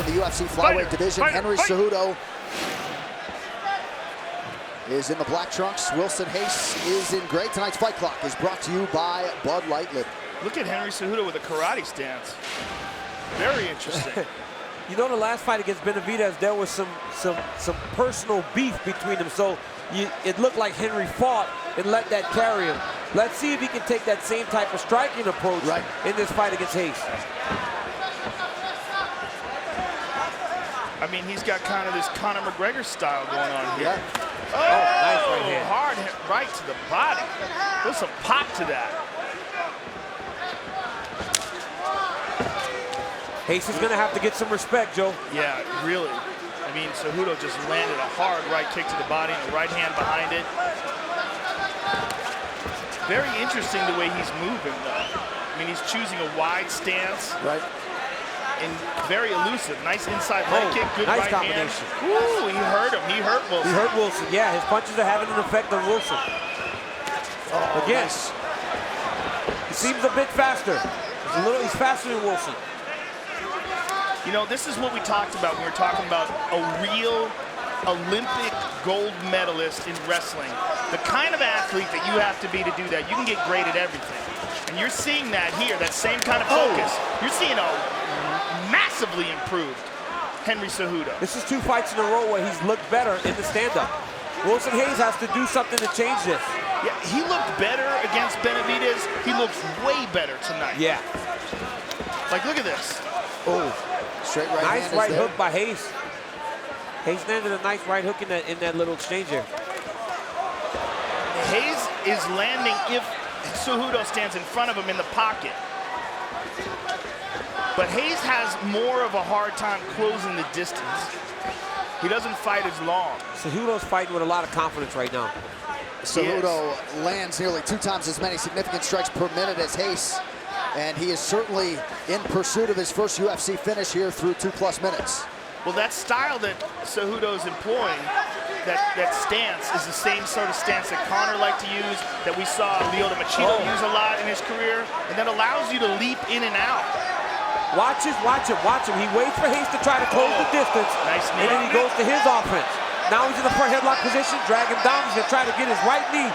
in the UFC flyweight division. Henry Cejudo is in the black trunks. Wilson Hayes is in gray. Tonight's Fight Clock is brought to you by Bud Light Living. Look at Henry Cejudo with a karate stance. Very interesting. You know, the last fight against Benavidez, there was some personal beef between them. So it looked like Henry fought and let that carry him. Let's see if he can take that same type of striking approach in this fight against Hayes. I mean, he's got kind of this Conor McGregor style going on here. Yeah. Oh, nice right hand. Hard hit right to the body. There's some pop to that. Hayes is going to have to get some respect, Joe. Yeah, really. I mean, Cejudo just landed a hard right kick to the body and the right hand behind it. Very interesting the way he's moving, though. I mean, he's choosing a wide stance. Right. And very elusive. Nice inside leg kick, good nice right combination. hand. Ooh, he hurt him. He hurt Wilson. He hurt Wilson, yeah. His punches are having an effect on Wilson. Oh, again, nice. He seems a bit faster. He's faster than Wilson. You know, this is what we talked about when we were talking about a real Olympic gold medalist in wrestling. The kind of athlete that you have to be to do that. You can get great at everything. And you're seeing that here, that same kind of focus. You're seeing a massively improved Henry Cejudo. This is 2 fights in a row where he's looked better in the stand-up. Wilson Hayes has to do something to change this. Yeah, he looked better against Benavidez. He looks way better tonight. Yeah. Like, look at this. Oh, straight right hand. Nice right hook by Hayes. Hayes landed a nice right hook in that little exchange here. Hayes is landing if Cejudo stands in front of him in the pocket. But Hayes has more of a hard time closing the distance. He doesn't fight as long. Cejudo's fighting with a lot of confidence right now. Cejudo lands nearly 2 times as many significant strikes per minute as Hayes. And he is certainly in pursuit of his first UFC finish here through 2+ minutes. Well, that style that Cejudo's employing, that stance, is the same sort of stance that Conor liked to use, that we saw Lyoto Machida use a lot in his career, and that allows you to leap in and out. Watch him. He waits for Hayes to try to close the distance, nice knee. And then he goes to his offense. Now he's in the front headlock position, drag him down. He's gonna try to get his right knee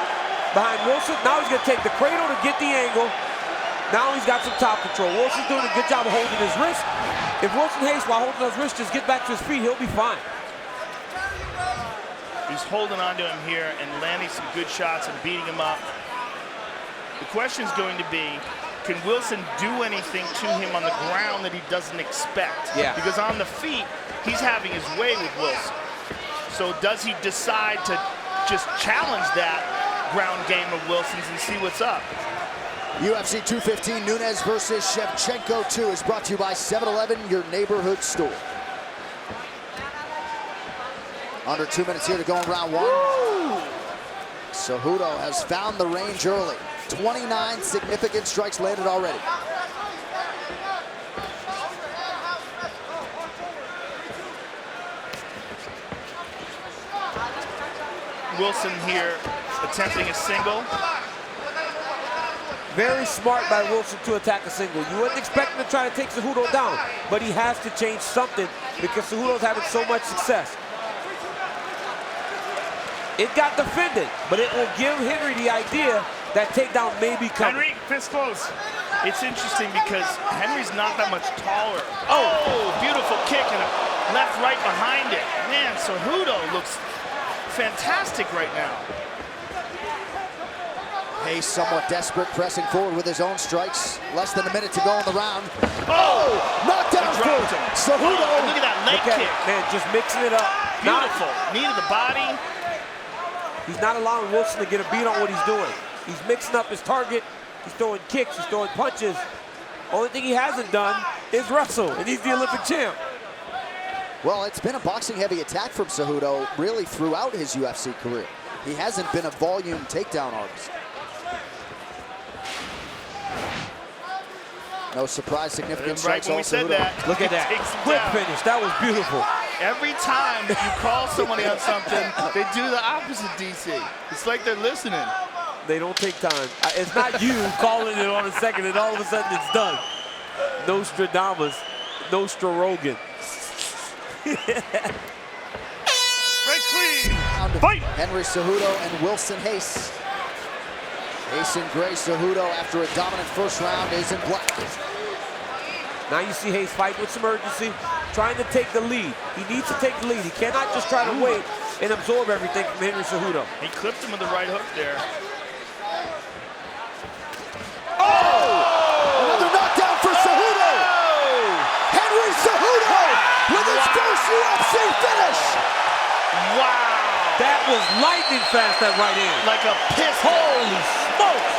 behind Wilson. Now he's gonna take the cradle to get the angle. Now he's got some top control. Wilson's doing a good job of holding his wrist. If Wilson Hayes, while holding his wrist, just get back to his feet, he'll be fine. He's holding on to him here and landing some good shots and beating him up. The question is going to be, can Wilson do anything to him on the ground that he doesn't expect? Yeah. Because on the feet, he's having his way with Wilson. So does he decide to just challenge that ground game of Wilson's and see what's up? UFC 215, Nunes versus Shevchenko 2 is brought to you by 7-Eleven, your neighborhood store. Under 2 minutes here to go in round 1. Woo! Cejudo has found the range early. 29 significant strikes landed already. Wilson here attempting a single. Very smart by Wilson to attack a single. You wouldn't expect him to try to take Cejudo down, but he has to change something because Cejudo's having so much success. It got defended, but it will give Henry the idea that takedown may be coming. Henry, fist close. It's interesting because Henry's not that much taller. Oh, beautiful kick and a left right behind it. Man, Cejudo looks fantastic right now. Hayes somewhat desperate, pressing forward with his own strikes. Less than a minute to go in the round. Oh! Knockdown for Cejudo. Oh, look at that leg kick. Man, just mixing it up. Beautiful. Knee to the body. He's not allowing Wilson to get a beat on what he's doing. He's mixing up his target. He's throwing kicks. He's throwing punches. Only thing he hasn't done is wrestle, and he's the Olympic champ. Well, it's been a boxing-heavy attack from Cejudo really throughout his UFC career. He hasn't been a volume takedown artist. No surprise, significant strikes. Right when we said that. Look at that. Quick finish. That was beautiful. Every time you call somebody on something, they do the opposite, DC. It's like they're listening. They don't take time. It's not you calling it on a second and all of a sudden it's done. Nostradamus, Nostra Rogan. Fight! Henry Cejudo and Wilson Reis. Reis in gray, Cejudo after a dominant first round is in black. Now you see Reis fight with some urgency, trying to take the lead. He needs to take the lead. He cannot just try to wait and absorb everything from Henry Cejudo. He clipped him with the right hook there. Another knockdown for Cejudo! Henry Cejudo with his first UFC finish! Wow! That was lightning fast, that right hand. Like a pistol. Holy smokes!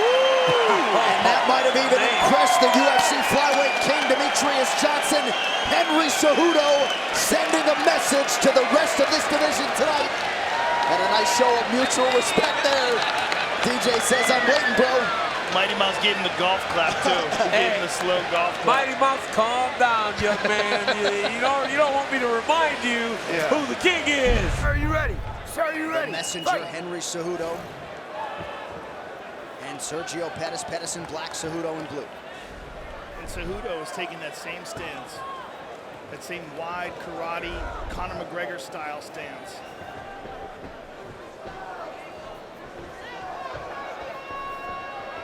And that might have even impressed the UFC flyweight king Demetrius Johnson. Henry Cejudo sending a message to the rest of this division tonight. And a nice show of mutual respect there. DJ says, I'm waiting, bro. Mighty Mouse gave him the golf clap, too. He gave him the slow golf clap. Mighty Mouse, calm down, young man. You don't want me to remind you who the king is. Sir, you ready? Sir, you ready? The messenger, Henry Cejudo. And Sergio Pettis. Pettis in black, Cejudo in blue. And Cejudo is taking that same stance. That same wide karate, Conor McGregor style stance.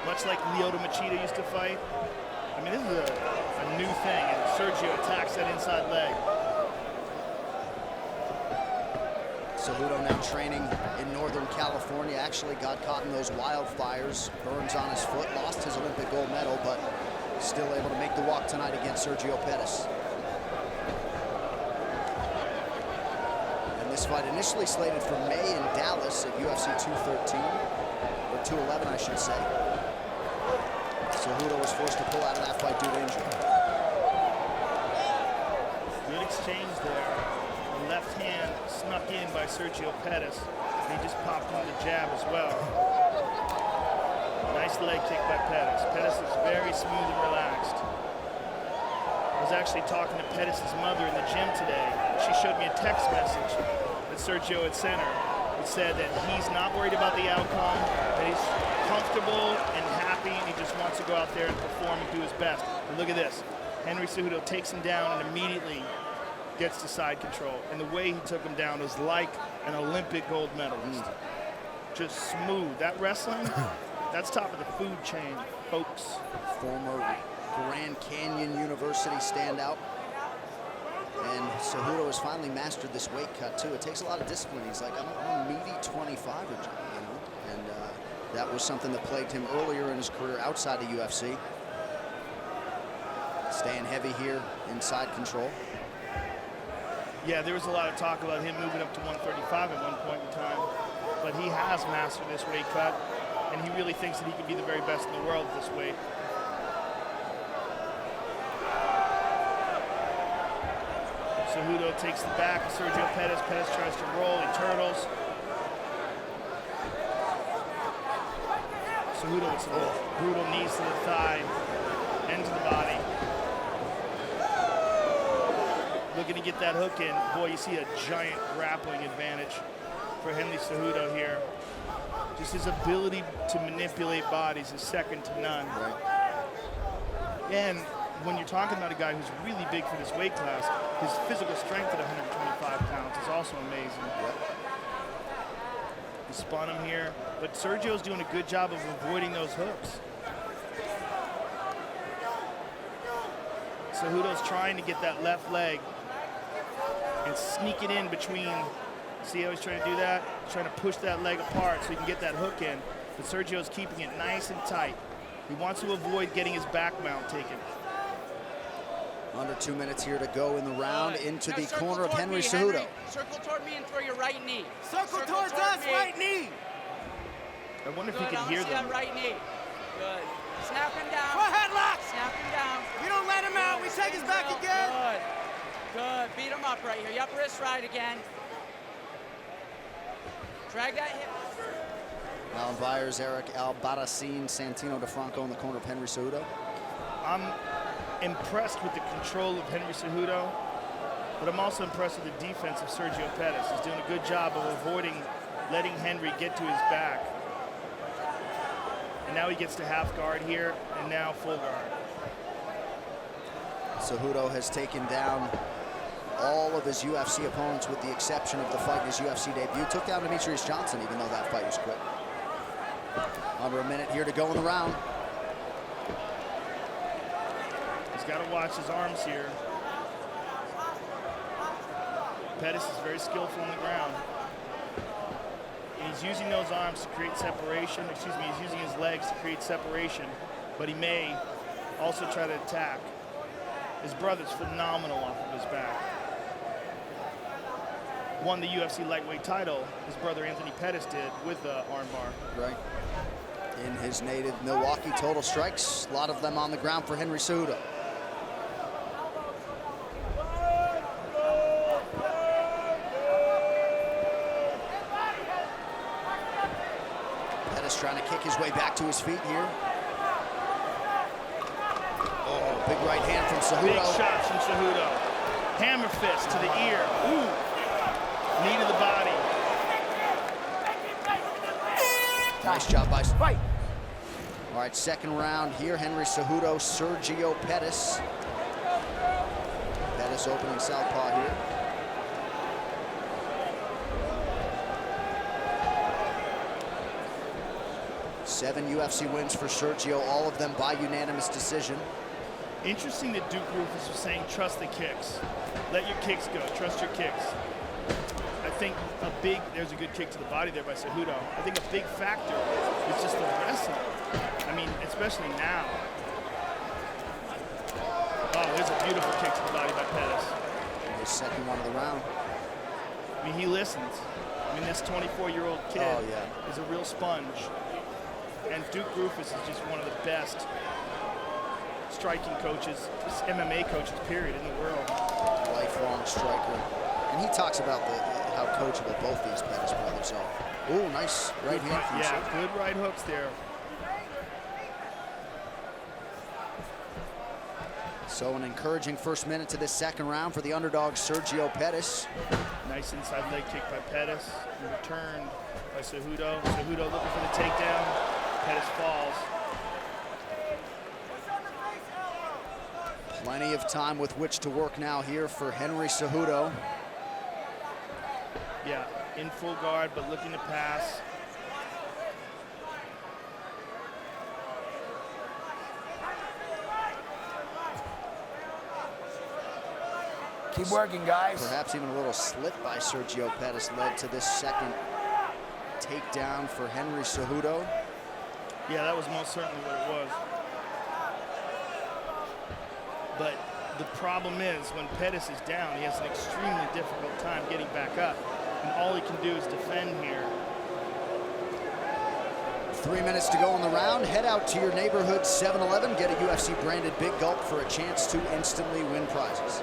Much like Lyoto Machida used to fight. I mean, this is a new thing, and Sergio attacks that inside leg. Cejudo now training in Northern California. Actually got caught in those wildfires. Burns on his foot, lost his Olympic gold medal, but still able to make the walk tonight against Sergio Pettis. And this fight initially slated for May in Dallas at UFC 213, or 211, I should say. Cejudo was forced to pull out of that fight due to injury. Good exchange there. The left hand snuck in by Sergio Pettis. And he just popped in the jab as well. Nice leg kick by Pettis. Pettis is very smooth and relaxed. I was actually talking to Pettis' mother in the gym today. She showed me a text message that Sergio had sent her. It said that he's not worried about the outcome, that he's comfortable and happy, and he just wants to go out there and perform and do his best. And look at this. Henry Cejudo takes him down and immediately gets to side control. And the way he took him down was like an Olympic gold medalist. Just smooth. That wrestling, that's top of the food chain, folks. Former Grand Canyon University standout. And Cejudo has finally mastered this weight cut too. It takes a lot of discipline. He's like, I'm a meaty 25er, you know? And that was something that plagued him earlier in his career outside the UFC. Staying heavy here inside control. Yeah, there was a lot of talk about him moving up to 135 at one point in time, but he has mastered this weight cut, and he really thinks that he can be the very best in the world at this weight. Cejudo takes the back of Sergio Pettis. Pettis tries to roll, he turtles. Cejudo with some brutal knees to the thigh, end to the body. Looking to get that hook in. Boy, you see a giant grappling advantage for Henry Cejudo here. Just his ability to manipulate bodies is second to none. Right. And when you're talking about a guy who's really big for this weight class, his physical strength at 125 pounds is also amazing. Yep. He spun him here, but Sergio's doing a good job of avoiding those hooks. Cejudo's trying to get that left leg and sneak it in between. See how he's trying to do that? He's trying to push that leg apart so he can get that hook in. But Sergio's keeping it nice and tight. He wants to avoid getting his back mount taken. Under 2 minutes here to go in the round. Into Now the circle corner of toward Henry me, Cejudo. Circle toward me and throw your right knee. Circle towards us, me. right knee. I wonder if Good, he I can wanna hear see them. that right knee. Good. Snap him down. For a headlock. Snap him down. We don't let him out. We take his back again. Good. Good. Beat him up right here. Your upper wrist right again. Drag that hip. Alan Byers, Eric Albarracin, Santino DeFranco in the corner of Henry Cejudo. I'm impressed with the control of Henry Cejudo, but I'm also impressed with the defense of Sergio Pettis. He's doing a good job of avoiding letting Henry get to his back. And now he gets to half guard here, and now full guard. Cejudo has taken down all of his UFC opponents with the exception of the fight in his UFC debut. Took down Demetrius Johnson, even though that fight was quick. Under a minute here to go in the round. He's got to watch his arms here. Pettis is very skillful on the ground. He's using those arms to create separation. Excuse me, he's using his legs to create separation, but he may also try to attack. His brother's phenomenal off of his back. Won the UFC lightweight title, his brother Anthony Pettis did, with the armbar. Right. In his native Milwaukee, total strikes, a lot of them on the ground for Henry Cejudo. Pettis trying to kick his way back to his feet here. Oh, big right hand from Cejudo. Big shots from Cejudo. Hammer fist to the ear. Ooh. Knee to the body. Nice job by fight. All right, second round here. Henry Cejudo, Sergio Pettis. Pettis opening southpaw here. Seven UFC wins for Sergio, all of them by unanimous decision. Interesting that Duke Rufus was saying, trust the kicks. Let your kicks go, trust your kicks. I think there's a good kick to the body there by Cejudo. I think a big factor is just the wrestling. I mean, especially now. Oh, there's a beautiful kick to the body by Pettis. His second one of the round. I mean, he listens. I mean, this 24-year-old kid is a real sponge. And Duke Rufus is just one of the best striking coaches, MMA coaches, period, in the world. Lifelong striker. And he talks about how coachable both these Pettis brothers are. Ooh, nice right hand from Sergio. Good right hooks there. So an encouraging first minute to this second round for the underdog Sergio Pettis. Nice inside leg kick by Pettis. Returned by Cejudo. Cejudo looking for the takedown. Pettis falls. Plenty of time with which to work now here for Henry Cejudo. Yeah, in full guard, but looking to pass. Keep working, guys. Perhaps even a little slip by Sergio Pettis led to this second takedown for Henry Cejudo. Yeah, that was most certainly what it was. But the problem is when Pettis is down, he has an extremely difficult time getting back up. And all he can do is defend here. 3 minutes to go in the round. Head out to your neighborhood 7-Eleven. Get a UFC branded Big Gulp for a chance to instantly win prizes.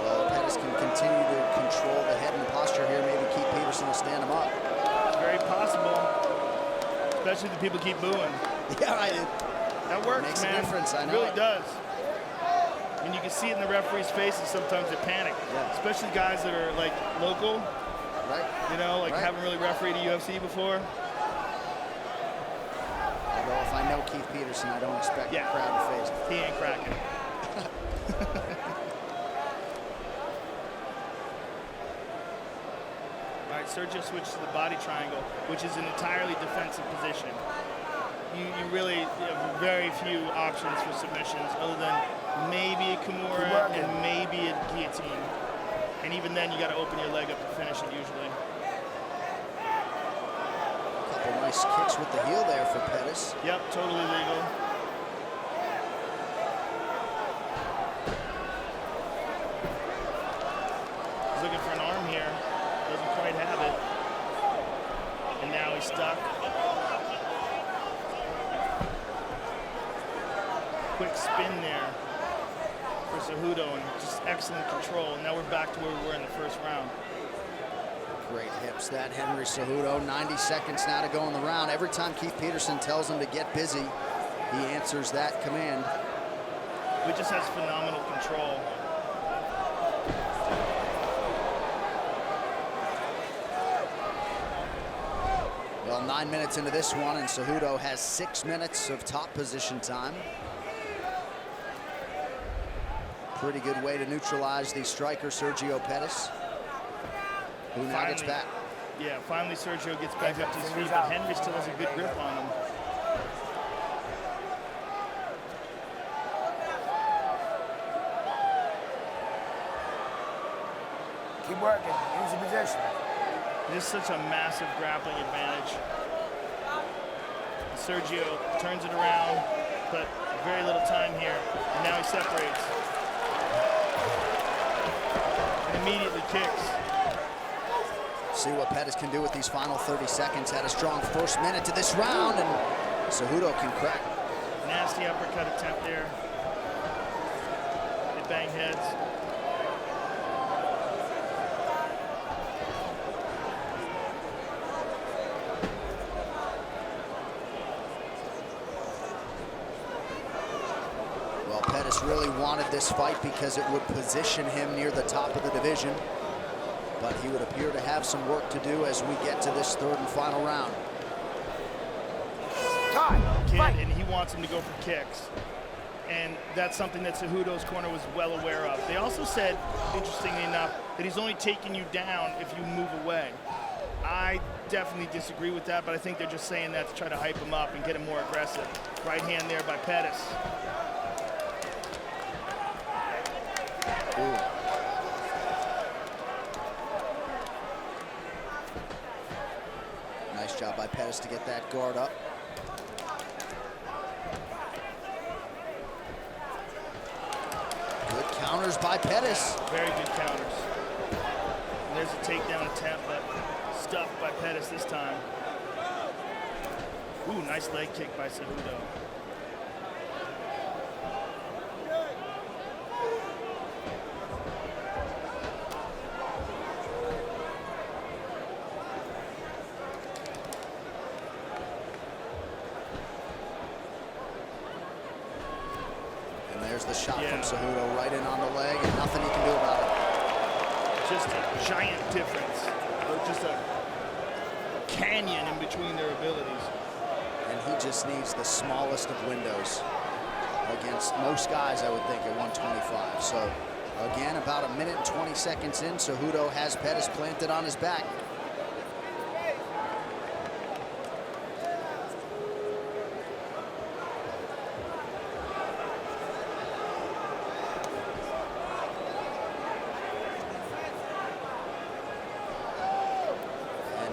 Well, Pettis can continue to control the head and posture here. Maybe Keith Peterson will stand him up. It's very possible, especially if the people keep booing. Yeah, that works, makes man. a difference, I know. It really does. And you can see it in the referees' faces. Sometimes they panic, especially guys that are like local. Right. You know, like haven't really refereed a UFC before. Although if I know Keith Peterson, I don't expect the crowd to phase him. He ain't cracking. All right, Sergio switches to the body triangle, which is an entirely defensive position. You really have very few options for submissions other than maybe a Kimura and maybe a guillotine. And even then, you got to open your leg up to finish it usually. A couple nice kicks with the heel there for Pettis. Yep, totally legal. He's looking for an arm here. Doesn't quite have it. And now he's stuck. Quick spin there for Cejudo and just excellent control. And now we're back to where we were in the first round. Great hips, that Henry Cejudo. 90 seconds now to go in the round. Every time Keith Peterson tells him to get busy, he answers that command. He just has phenomenal control. Well, 9 minutes into this one, and Cejudo has 6 minutes of top position time. Pretty good way to neutralize the striker, Sergio Pettis, who now gets back. Yeah, finally Sergio gets back up to his feet, but Henry still has a good grip on him. Keep working. Use the position. It is such a massive grappling advantage. Sergio turns it around, but very little time here. And now he separates. And immediately kicks. See what Pettis can do with these final 30 seconds. Had a strong first minute to this round, and Cejudo can crack. Nasty uppercut attempt there. They bang heads. Well, Pettis really wanted this fight because it would position him near the top of the division. But he would appear to have some work to do as we get to this third and final round. And he wants him to go for kicks. And that's something that Cejudo's corner was well aware of. They also said, interestingly enough, that he's only taking you down if you move away. I definitely disagree with that, but I think they're just saying that to try to hype him up and get him more aggressive. Right hand there by Pettis. Ooh. Nice job by Pettis to get that guard up. Good counters by Pettis. Yeah, very good counters. And there's a takedown attempt, but stuffed by Pettis this time. Ooh, nice leg kick by Cejudo. There's the shot from Cejudo right in on the leg, and nothing he can do about it. Just a giant difference. Just a canyon in between their abilities. And he just needs the smallest of windows against most guys, I would think, at 125. So, again, about 1 minute and 20 seconds in, Cejudo has Pettis planted on his back.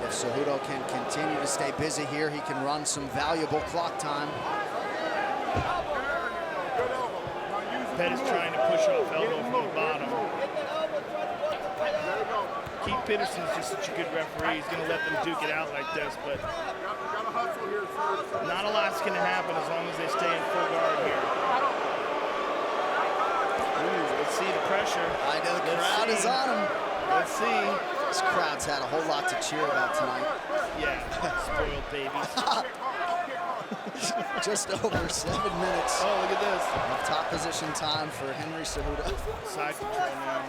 Cejudo can continue to stay busy here. He can run some valuable clock time. Pettis trying to push off elbow from the bottom. Keith Peterson's just such a good referee. He's going to let them duke it out like this, but not a lot's going to happen as long as they stay in full guard here. Ooh, let's see the pressure. I know the crowd is on him. Let's see. This crowd's had a whole lot to cheer about tonight. Yeah, spoiled babies. Just over 7 minutes. Oh, look at this. Of top position time for Henry Cejudo. Side control now.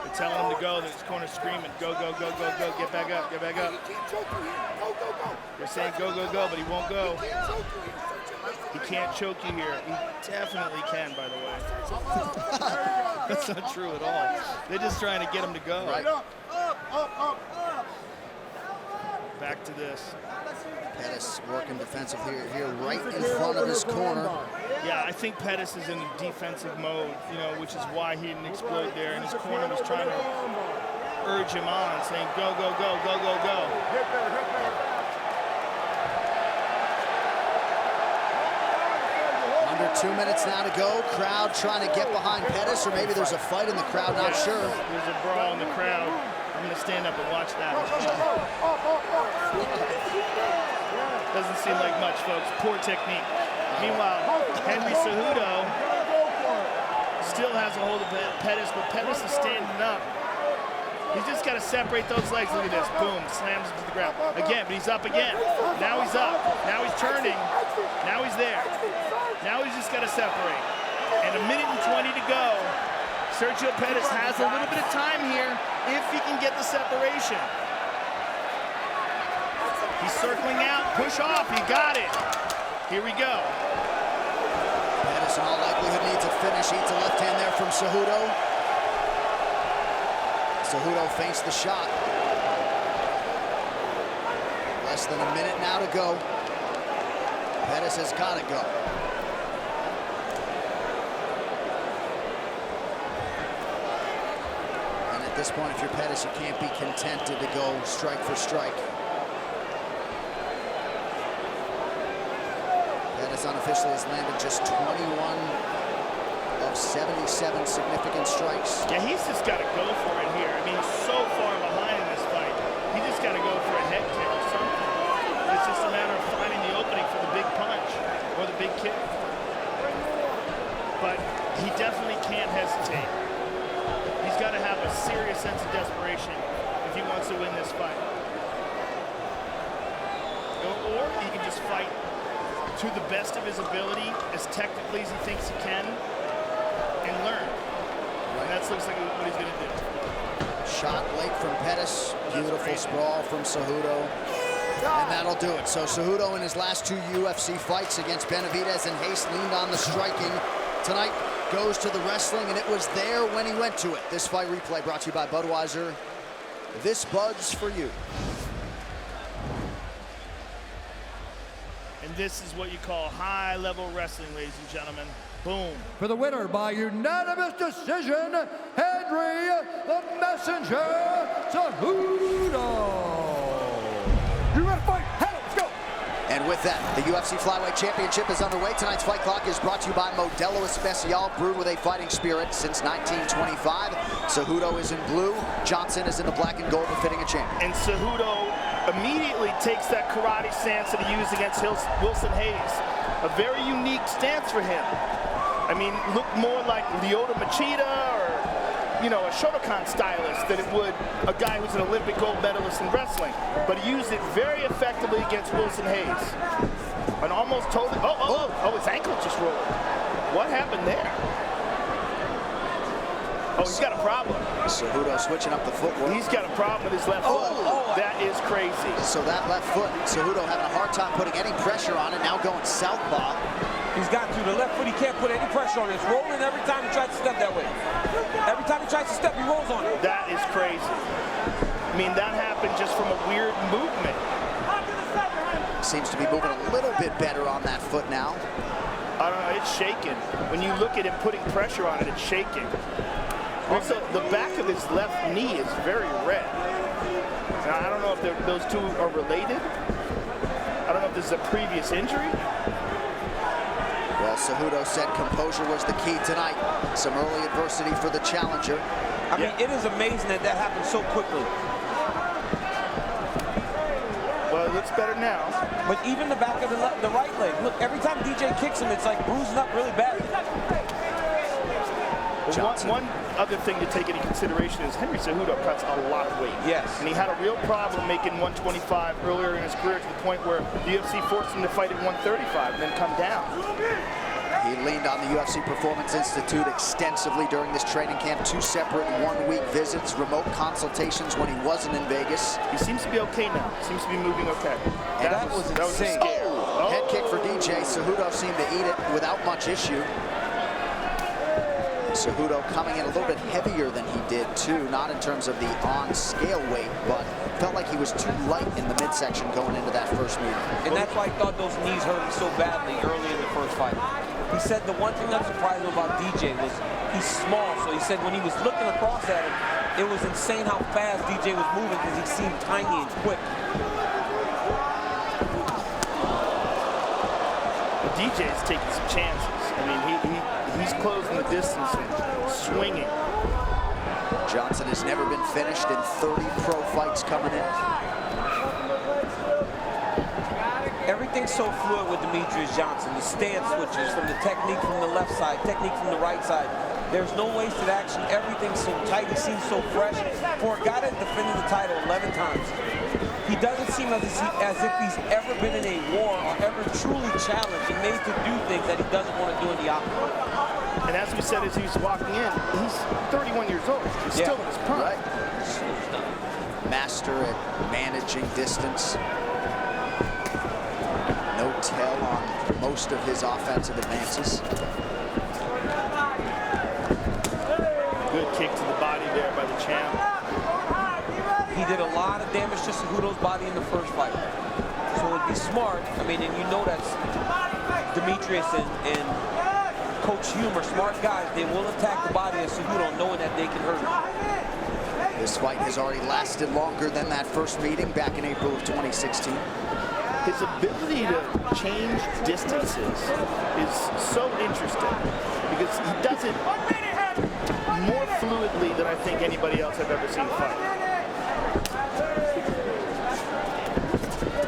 They're telling him to go. This corner screaming, go, go, go, go, go. Get back up, get back up. They're saying go, go, go, but he won't go. He can't choke you here. He definitely can, by the way. That's not true at all. They're just trying to get him to go. Right. Back to this. Pettis working defensive here right in front of his corner. Yeah, I think Pettis is in a defensive mode, you know, which is why he didn't explode there. And his corner was trying to urge him on, saying go, go, go, go, go, go. Under 2 minutes now to go. Crowd trying to get behind Pettis, or maybe there's a fight in the crowd, not sure. There's a brawl in the crowd. I'm going to stand up and watch that. Doesn't seem like much, folks. Poor technique. Meanwhile, Henry Cejudo still has a hold of Pettis, but Pettis is standing up. He's just got to separate those legs. Look at this. Boom. Slams him to the ground. Again, but he's up again. Now he's up. Now he's turning. Now he's there. Now he's just got to separate. And 1 minute and 20 to go. Sergio Pettis has a little bit of time here if he can get the separation. He's circling out. Push off. He got it. Here we go. Pettis in all likelihood needs a finish. Eats a left hand there from Cejudo. Cejudo feints the shot. Less than a minute now to go. Pettis has got to go. And at this point, if you're Pettis, you can't be contented to go strike for strike. Pettis unofficially has landed just 21 of 77 significant strikes. Yeah, he's just got to go for it here. I mean, he's so far behind in this fight. He just got to go for a head kick or something. It's just a matter of finding the opening for the big punch or the big kick. But he definitely can't hesitate. He's got to have a serious sense of desperation if he wants to win this fight. Or he can just fight to the best of his ability, as technically as he thinks he can, and learn. And that looks like what he's going to do. Shot late from Pettis. Beautiful sprawl from Cejudo. And that'll do it. So Cejudo in his last 2 UFC fights against Benavidez and Reis leaned on the striking. Tonight goes to the wrestling, and it was there when he went to it. This fight replay brought to you by Budweiser. This Bud's for you. And this is what you call high-level wrestling, ladies and gentlemen. Boom. For the winner by unanimous decision, Henry the Messenger Cejudo. You ready to fight? Hey, let's go. And with that, the UFC Flyweight Championship is underway. Tonight's fight clock is brought to you by Modelo Especial, brewed with a fighting spirit since 1925. Cejudo is in blue, Johnson is in the black and gold, befitting a champion. And Cejudo immediately takes that karate stance that he used against Wilson Hayes. A very unique stance for him. I mean, looked more like Lyoto Machida or, you know, a Shotokan stylist than it would a guy who's an Olympic gold medalist in wrestling. But he used it very effectively against Wilson Hayes. And almost totally, his ankle just rolled. What happened there? Oh, he's got a problem. Cejudo switching up the footwork. He's got a problem with his left foot. That is crazy. So that left foot, Cejudo having a hard time putting any pressure on it, now going southpaw. He's got to. The left foot, he can't put any pressure on it. It's rolling every time he tries to step that way. Every time he tries to step, he rolls on it. That is crazy. I mean, that happened just from a weird movement. Seems to be moving a little bit better on that foot now. I don't know, it's shaking. When you look at him putting pressure on it, it's shaking. Also, the back of his left knee is very red. Now, I don't know if those two are related. I don't know if this is a previous injury. Well, Cejudo said composure was the key tonight. Some early adversity for the challenger. I mean, it is amazing that that happened so quickly. Well, it looks better now. But even the back of the right leg, look, every time DJ kicks him, it's like bruising up really badly. One other thing to take into consideration is Henry Cejudo cuts a lot of weight. Yes. And he had a real problem making 125 earlier in his career, to the point where the UFC forced him to fight at 135 and then come down. He leaned on the UFC Performance Institute extensively during this training camp. 2 separate 1-week visits, remote consultations when he wasn't in Vegas. He seems to be okay now. Seems to be moving okay. That was insane. Head kick for DJ. Cejudo seemed to eat it without much issue. Cejudo coming in a little bit heavier than he did too, not in terms of the on-scale weight, but felt like he was too light in the midsection going into that first meeting. And that's why he thought those knees hurt him so badly early in the first fight. He said the one thing that surprised him about DJ was he's small, so he said when he was looking across at him, it was insane how fast DJ was moving because he seemed tiny and quick. DJ is taking some chances. I mean, he's closing the distance and swinging. Johnson has never been finished in 30 pro fights coming in. Everything's so fluid with Demetrius Johnson. The stance switches from the technique from the left side, technique from the right side. There's no wasted action. Everything's so tight. He seems so fresh. For a guy that defended the title 11 times, he doesn't seem as if he's ever been in a war or ever truly challenged and made to do things that he doesn't want to do in the octagon. And as we said as he was walking in, he's 31 years old. He's still in his prime. Right. Master at managing distance. No tell on most of his offensive advances. Good kick to the body there by the champ. He did a lot of damage to Cejudo's body in the first fight. So it'd be smart. I mean, and you know that's Demetrius and Coach Hume are smart guys. They will attack the body of Cejudo knowing that they can hurt him. This fight has already lasted longer than that first meeting back in April of 2016. His ability to change distances is so interesting because he does it more fluidly than I think anybody else I've ever seen fight.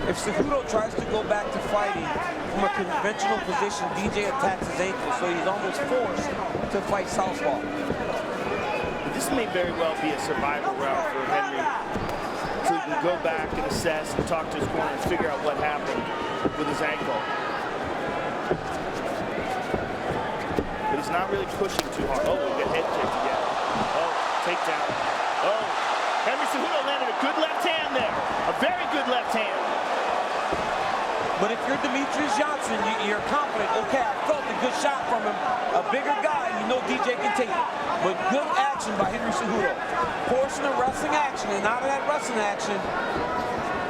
If Cejudo tries to go back to fighting from a conventional position, DJ attacks his ankle, so he's almost forced to fight southpaw. This may very well be a survival round for Henry. So he can go back and assess and talk to his corner and figure out what happened with his ankle. But he's not really pushing too hard. Oh, a head kick again. Oh, takedown. Oh, Henry Cejudo landed a good left hand there. A very good left hand. But if you're Demetrius Johnson, you're confident, okay, I felt a good shot from him. A bigger guy, you know DJ can take it. But good action by Henry Cejudo. Forcing the wrestling action, and out of that wrestling action,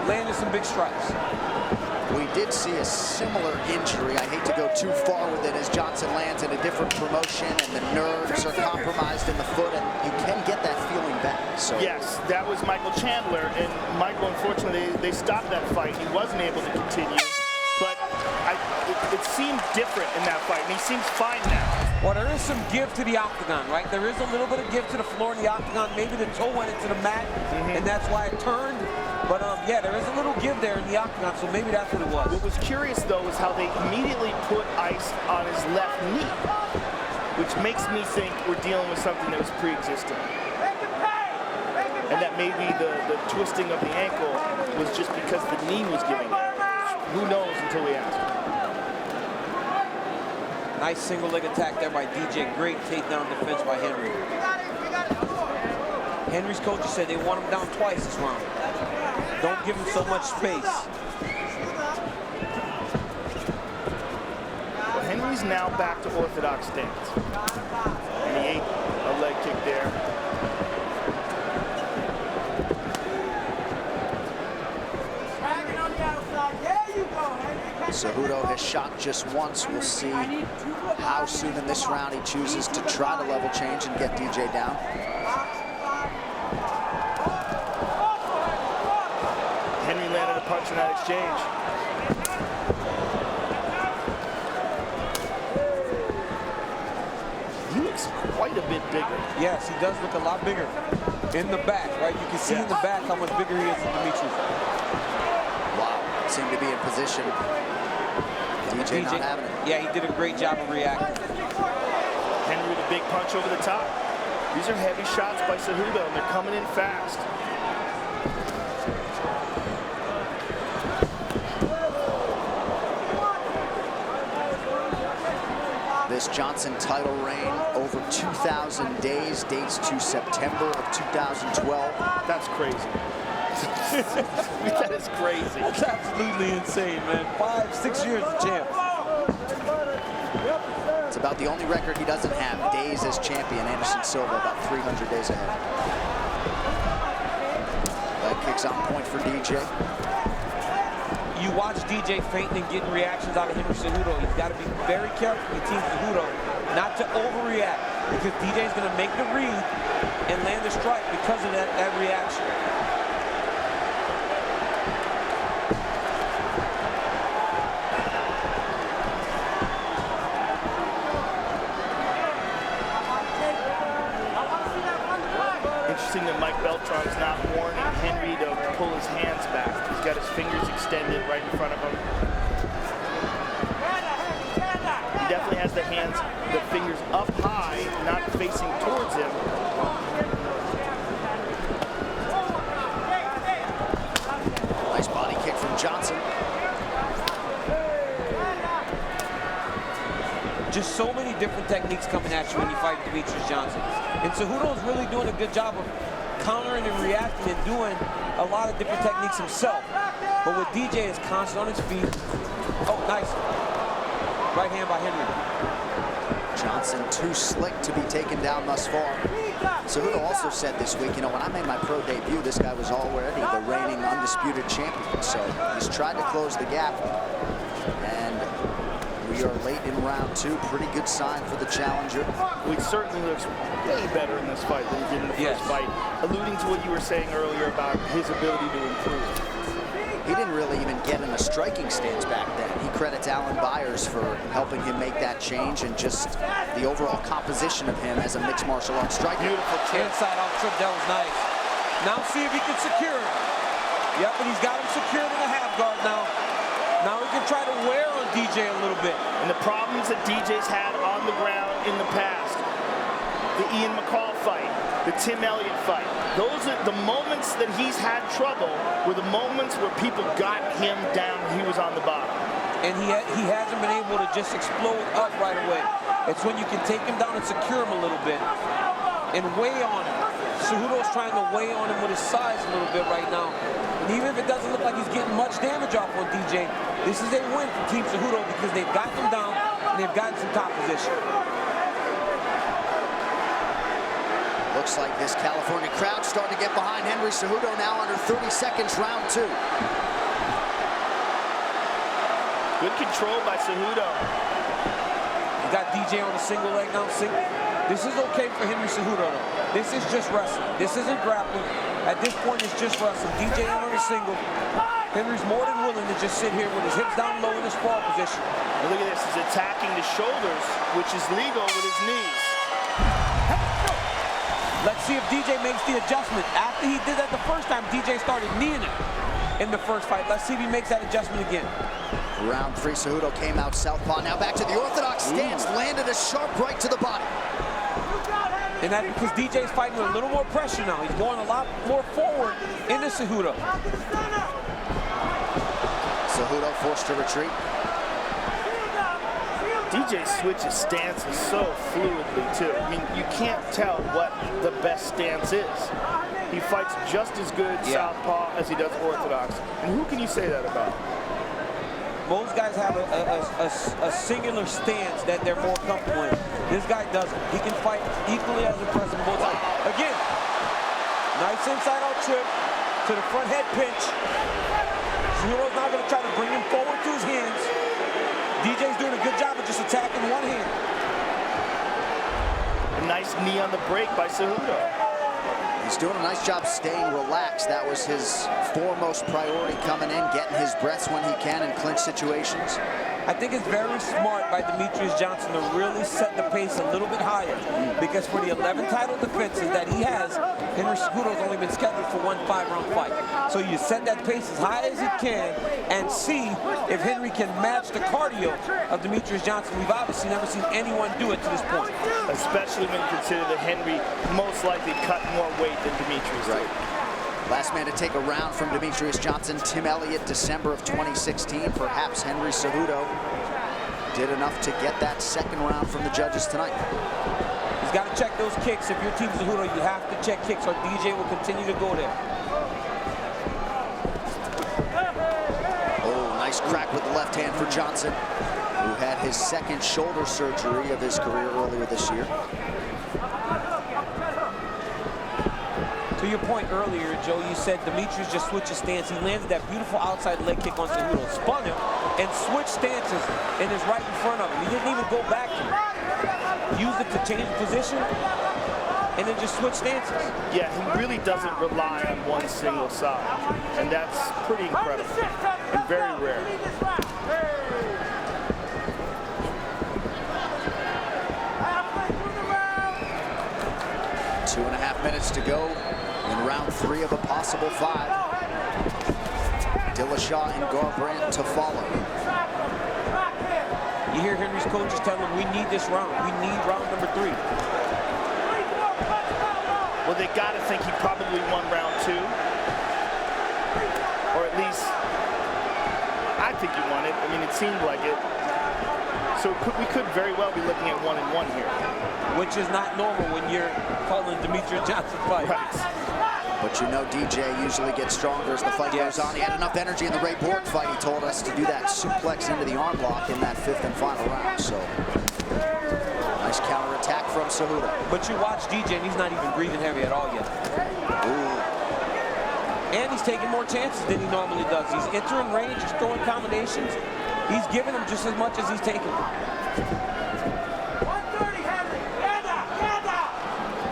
landed some big strikes. We did see a similar injury. I hate to go too far with it as Johnson lands in a different promotion and the nerves are compromised in the foot, and you can get that feeling back. So yes, that was Michael Chandler, and Michael, unfortunately, they stopped that fight. He wasn't able to continue, but it seemed different in that fight, and he seems fine now. Well, there is some give to the octagon, right? There is a little bit of give to the floor in the octagon. Maybe the toe went into the mat, and that's why it turned. But yeah, there is a little give there in the octagon, so maybe that's what it was. What was curious, though, is how they immediately put ice on his left knee, which makes me think we're dealing with something that was pre-existing. And that maybe the twisting of the ankle was just because the knee was giving it. Who knows until we ask. Nice single leg attack there by DJ. Great takedown defense by Henry. Henry's coach said they want him down twice this round. Don't give him so much space. Well, Henry's now back to orthodox stance. And he ate a leg kick there. Cejudo has shot just once. We'll see how soon in this round he chooses to try to level change and get DJ down. Henry landed a punch in that exchange. He looks quite a bit bigger. Yes, he does look a lot bigger in the back, right? You can see in the back how much bigger he is than Demetrius. Wow, seemed to be in position. DJ not having it. Yeah, he did a great job of reacting. Henry with a big punch over the top. These are heavy shots by Cejudo, and they're coming in fast. This Johnson title reign over 2,000 days dates to September of 2012. That's crazy. That is crazy. That's absolutely insane, man. 5-6 years as champ. It's about the only record he doesn't have. Days as champion. Anderson Silva about 300 days ahead. Leg kicks on point for DJ. You watch DJ fainting and getting reactions out of Henry Cejudo. You've got to be very careful with Team Cejudo not to overreact, because DJ is going to make the read and land the strike because of that reaction. Interesting that Mike Beltran is not warning Henry to pull his hands back. He's got his fingers extended right in front of him. He definitely has the fingers up high, not facing towards him. Nice body kick from Johnson. Just so many different techniques coming at you when you fight Demetrius Johnson. And Cejudo is really doing a good job of countering and reacting and doing a lot of different techniques himself. But with DJ is constant on his feet. Oh, nice. Right hand by Henry. Johnson too slick to be taken down thus far. Cejudo also said this week, you know, when I made my pro debut, this guy was already the reigning undisputed champion. So he's tried to close the gap. And we are late in round 2. Pretty good sign for the challenger. Well, he certainly looks way better in this fight than he did in the first fight. Alluding to what you were saying earlier about his ability to improve. He didn't really even get in a striking stance back then. He credits Alan Byers for helping him make that change and just the overall composition of him as a mixed martial arts striker. Beautiful trip. Inside out trip, that was nice. Now see if he can secure it. Yep, and he's got him secured in the half guard now. Now he can try to wear on DJ a little bit. And the problems that DJ's had on the ground in the past, the Ian McCall fight, the Tim Elliott fight, those are the moments that he's had trouble were the moments where people got him down when he was on the bottom. And he hasn't been able to just explode up right away. It's when you can take him down and secure him a little bit and weigh on him. Cejudo's trying to weigh on him with his size a little bit right now. And even if it doesn't look like he's getting much damage off on DJ, this is a win for Team Cejudo because they've got him down and they've gotten some top position. Looks like this California crowd starting to get behind Henry Cejudo now under 30 seconds, round 2. Good control by Cejudo. You got DJ on a single leg now. This is okay for Henry Cejudo though. This is just wrestling. This isn't grappling. At this point, it's just wrestling. DJ on a single. Henry's more than willing to just sit here with his hips down low in his fall position. And look at this, he's attacking the shoulders, which is legal with his knees. Let's see if DJ makes the adjustment. After he did that the first time, DJ started kneeing him in the first fight. Let's see if he makes that adjustment again. Round 3, Cejudo came out southpaw. Now back to the orthodox stance. Landed a sharp right to the body. And that's because DJ's fighting with a little more pressure now. He's going a lot more forward into Cejudo. Cejudo forced to retreat. DJ switches stances so fluidly too. I mean, you can't tell what the best stance is. He fights just as good southpaw as he does orthodox. And who can you say that about? Most guys have a singular stance that they're more comfortable in. This guy doesn't. He can fight equally as impressive on both sides. Again, nice inside out trip to the front head pinch. Cejudo's now going to try to bring him forward to his hands. DJ's doing a good job of just attacking one hand. A nice knee on the break by Cejudo. He's doing a nice job staying relaxed. That was his foremost priority coming in, getting his breaths when he can in clinch situations. I think it's very smart by Demetrius Johnson to really set the pace a little bit higher because for the 11 title defenses that he has, Henry Cejudo's only been scheduled for one 5-round fight. So you set that pace as high as you can and see if Henry can match the cardio of Demetrius Johnson. We've obviously never seen anyone do it to this point. Especially when you consider that Henry most likely cut more weight than Demetrius did. Last man to take a round from Demetrius Johnson, Tim Elliott, December of 2016. Perhaps Henry Cejudo did enough to get that second round from the judges tonight. He's got to check those kicks. If you're Team Cejudo, you have to check kicks or DJ will continue to go there. Oh, nice crack with the left hand for Johnson, who had his second shoulder surgery of his career earlier this year. To your point earlier, Joe, you said Demetrius just switched his stance. He landed that beautiful outside leg kick on Cejudo, spun him, and switched stances and is right in front of him. He didn't even go back to him. Used it to change position and then just switch stances. Yeah, he really doesn't rely on one single side, and that's pretty incredible and very rare. 2.5 minutes to go in round 3 of a possible 5. Dillashaw and Garbrandt to follow. You hear Henry's coaches tell him, we need this round. We need round number 3. Well, they got to think he probably won round 2. Or at least, I think he won it. I mean, it seemed like it. So we could very well be looking at 1-1 here. Which is not normal when you're calling Demetrius Johnson fight. Right. But you know DJ usually gets stronger as the fight goes on. He had enough energy in the Ray Borg fight, he told us, to do that suplex into the arm lock in that 5th and final round. So nice counterattack from Cejudo. But you watch DJ, and he's not even breathing heavy at all yet. Ooh. And he's taking more chances than he normally does. He's entering range, he's throwing combinations. He's giving them just as much as he's taking. 130, Henry. Hand out, hand out.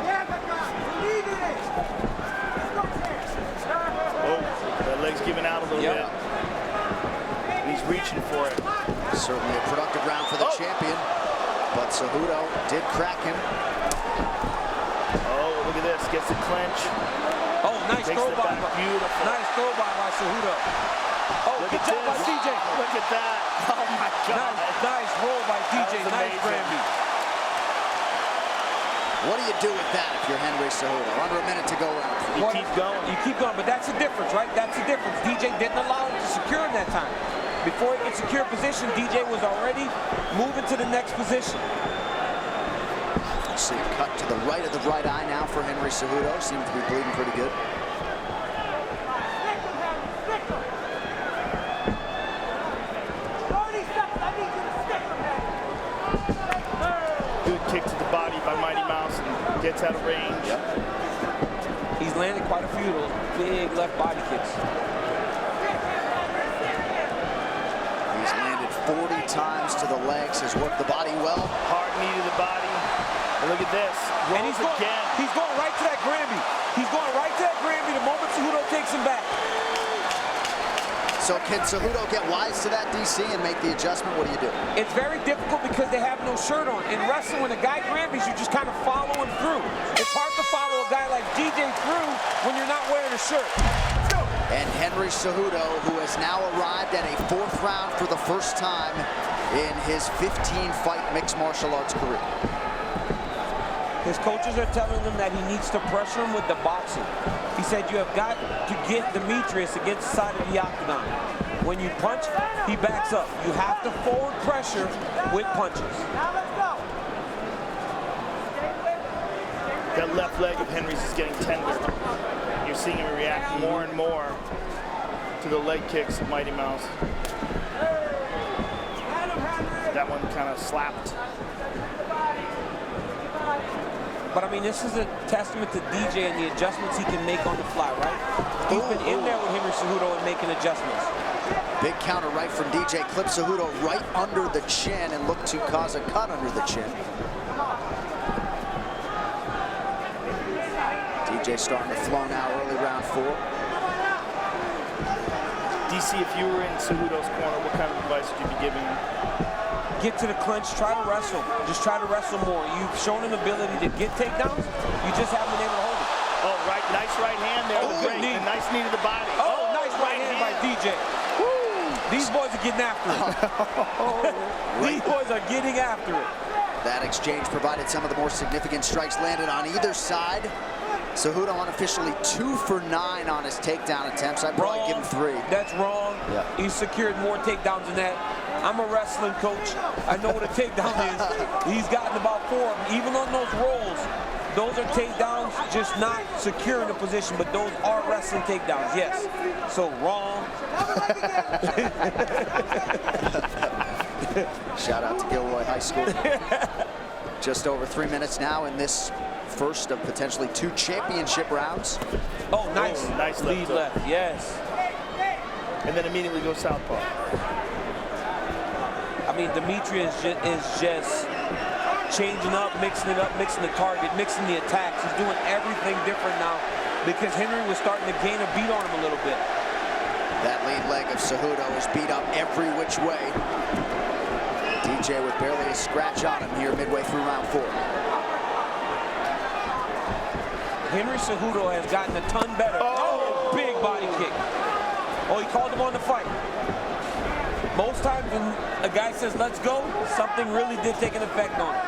Yeah, but believe in it. There's no chance. Oh, that leg's giving out a little bit. He's reaching for it. Certainly a productive round for the champion, but Cejudo did crack him. Oh, look at this, gets the clinch. Oh, nice throw by. Beautiful. Nice throw by Cejudo. Oh, Look good at job by this. DJ. Look at that. Oh my God. Nice roll by DJ. was Nice amazing. Granby. What do you do with that if you're Henry Cejudo? Under a minute to go round. You keep going. You keep going, but that's the difference, right? That's the difference. DJ didn't allow him to secure in that time. Before he could secure position, DJ was already moving to the next position. See a cut to the right of the right eye now for Henry Cejudo. Seems to be bleeding pretty good. Good kick to the body by Mighty Mouse and gets out of range. Yep. He's landed quite a few of those big left body kicks. He's landed 40 times to the legs, has worked the body well. Hard knee to the body. And look at this. And he's going, again. he's going right to that Granby. He's going right to that Granby the moment Cejudo takes him back. So can Cejudo get wise to that, DC, and make the adjustment? What do you do? It's very difficult because they have no shirt on. In wrestling, when a guy Granby's, you're just kind of following through. It's hard to follow a guy like DJ through when you're not wearing a shirt. And Henry Cejudo, who has now arrived at a 4th round for the first time in his 15-fight mixed martial arts career. His coaches are telling him that he needs to pressure him with the boxing. He said you have got to get Demetrius against the side of the octagon. When you punch, he backs up. You have to forward pressure with punches. Now let's go. That left leg of Henry's is getting tender. You're seeing him react more and more to the leg kicks of Mighty Mouse. That one kind of slapped. But I mean, this is a testament to DJ and the adjustments he can make on the fly, right? He's been in there with Henry Cejudo and making adjustments. Big counter right from DJ. Clips Cejudo right under the chin and looked to cause a cut under the chin. DJ starting to flow now, early round 4. DC, if you were in Cejudo's corner, what kind of advice would you be giving him? Get to the clinch, try to wrestle. Just try to wrestle more. You've shown him ability to get takedowns. You just haven't been able to hold it. Oh, right, nice right hand there. Oh, good knee. A nice knee to the body. Oh, nice right hand by DJ. Woo! These boys are getting after it. These boys are getting after it. That exchange provided some of the more significant strikes landed on either side. Cejudo unofficially 2 for 9 on his takedown attempts. I'd probably give him 3. That's wrong. Yeah. He's secured more takedowns than that. I'm a wrestling coach. I know what a takedown is. He's gotten about 4 of them. Even on those rolls, those are takedowns, just not securing the position, but those are wrestling takedowns, yes. So wrong. Shout out to Gilroy High School. Just over 3 minutes now in this first of potentially 2 championship rounds. Oh, nice. Oh, nice lead left left, yes. And then immediately go southpaw. I mean, Demetrius is just changing up, mixing the target, mixing the attacks. He's doing everything different now because Henry was starting to gain a beat on him a little bit. That lead leg of Cejudo is beat up every which way. DJ with barely a scratch on him here midway through round 4. Henry Cejudo has gotten a ton better. Oh, big body kick. Oh, he called him on the fight. Most times when a guy says, let's go, something really did take an effect on him.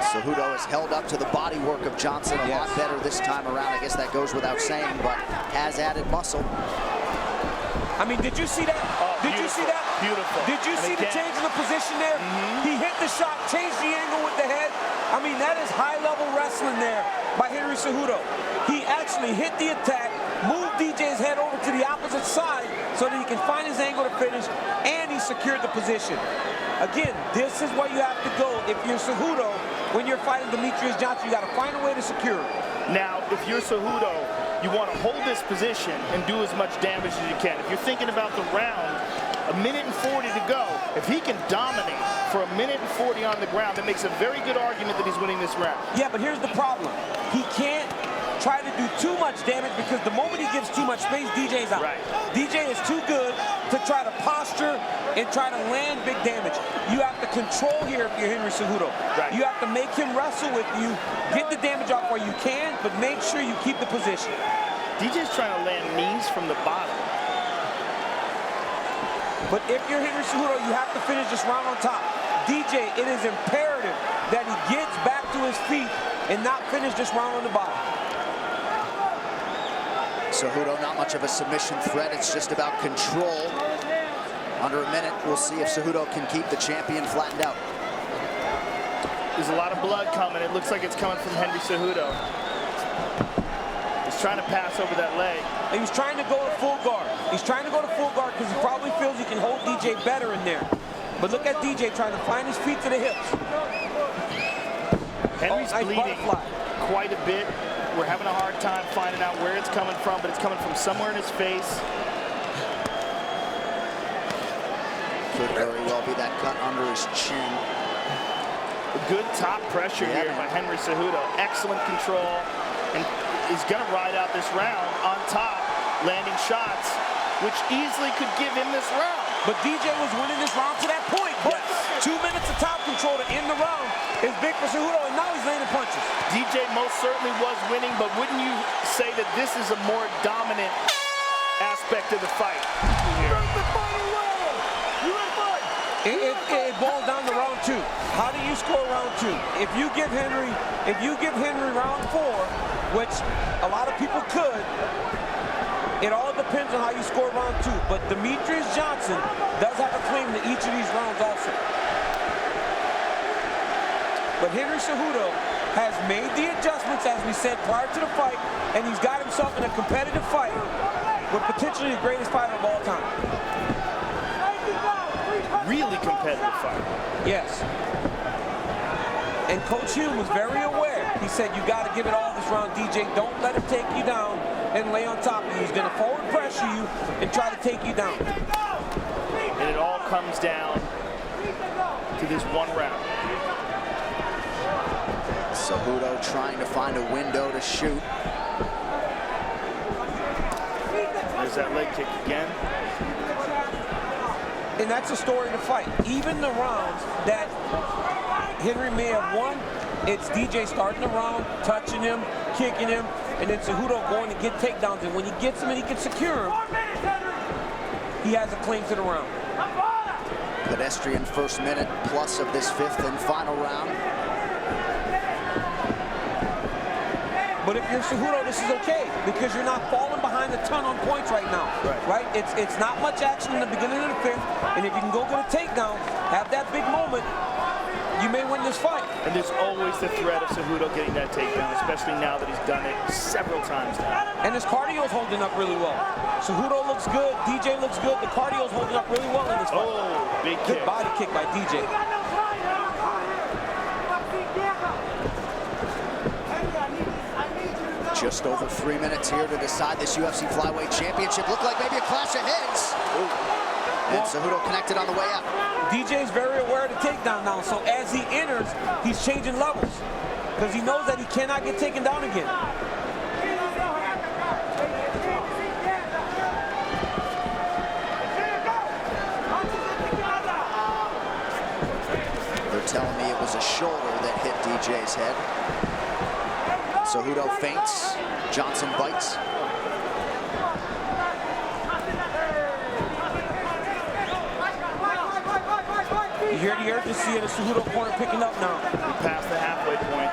Cejudo has held up to the body work of Johnson a lot better this time around. I guess that goes without saying, but has added muscle. I mean, did you see that? Did you you see that? Beautiful. Did you see the change in the position there? He hit the shot, changed the angle with the head. I mean, that is high-level wrestling there by Henry Cejudo. He actually hit the attack, moved DJ's head over to the opposite side so that he can find his angle to finish, and he secured the position. Again, this is where you have to go. If you're Cejudo, when you're fighting Demetrius Johnson, you got to find a way to secure it. Now, if you're Cejudo, you want to hold this position and do as much damage as you can. If you're thinking about the round, 1:40 to go. If he can dominate for 1:40 on the ground, that makes a very good argument that he's winning this round. Yeah, but here's the problem. He can't try to do too much damage because the moment he gives too much space, DJ's out. Right. DJ is too good to try to posture and try to land big damage. You have to control here if you're Henry Cejudo. Right. You have to make him wrestle with you, get the damage off where you can, but make sure you keep the position. DJ's trying to land knees from the bottom. But if you're Henry Cejudo, you have to finish this round on top. DJ, it is imperative that he gets back to his feet and not finish this round on the bottom. Cejudo, not much of a submission threat. It's just about control. Under a minute, we'll see if Cejudo can keep the champion flattened out. There's a lot of blood coming. It looks like it's coming from Henry Cejudo. He's trying to pass over that leg. And he's trying to go to full guard. He's trying to go to full guard because he probably feels he can hold DJ better in there. But look at DJ trying to find his feet to the hips. Henry's nice bleeding butterfly. quite a bit. We're having a hard time finding out where it's coming from, but it's coming from somewhere in his face. Could very well be that cut under his chin. Good top pressure here by Henry Cejudo. Excellent control. And he's going to ride out this round on top, landing shots, which easily could give him this round. But DJ was winning this round to that point. But 2 minutes of top control to end the round is big for Cejudo, and now he's landing punches. DJ most certainly was winning, but wouldn't you say that this is a more dominant aspect of the fight? It boils down to round 2. How do you score round 2? If you give Henry round 4, which a lot of people could, it all depends on how you score round 2. But Demetrius Johnson does have a claim to each of these rounds also. But Henry Cejudo has made the adjustments, as we said, prior to the fight, and he's got himself in a competitive fight with potentially the greatest fighter of all time. Really competitive fight. Yes. And Coach Hume was very aware. He said, you got to give it all this round, DJ. Don't let him take you down and lay on top of you. He's going to forward pressure you and try to take you down. And it all comes down to this one round. Cejudo trying to find a window to shoot. There's that leg kick again. And that's the story of the fight. Even the rounds that Henry may have won, it's DJ starting the round, touching him, kicking him, and then Cejudo going to get takedowns. And when he gets him and he can secure him, he has a claim to the round. Pedestrian first minute plus of this 5th and final round. But if you're Cejudo, this is okay because you're not falling behind a ton on points right now. Right? It's not much action in the beginning of the 5th, and if you can go get a takedown, have that big moment, you may win this fight. And there's always the threat of Cejudo getting that takedown, especially now that he's done it several times now. And his cardio's holding up really well. Cejudo looks good, DJ looks good, the cardio's holding up really well in this fight. Oh, big Good kick. body kick by DJ. Just over 3 minutes here to decide this UFC Flyweight Championship. Looked like maybe a clash of heads. And Cejudo connected on the way out. DJ's very aware of the takedown now, so as he enters, he's changing levels because he knows that he cannot get taken down again. They're telling me it was a shoulder that hit DJ's head. Cejudo feints, Johnson bites. You hear the urgency of the Cejudo corner picking up now. We're past the halfway point.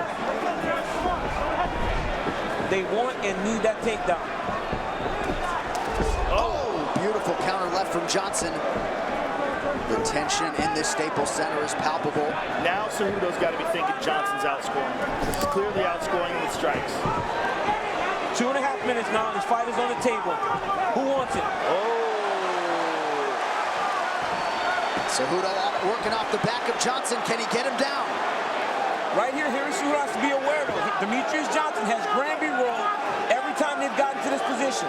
They want and need that takedown. Oh, beautiful counter left from Johnson. The tension in this Staples Center is palpable. Now Cejudo's got to be thinking Johnson's outscoring. This is clearly outscoring with strikes. 2.5 minutes now. This fight is on the table. Who wants it? Cejudo working off the back of Johnson. Can he get him down? Right here, Cejudo has to be aware, though. Demetrius Johnson has Granby rolled every time they've gotten to this position.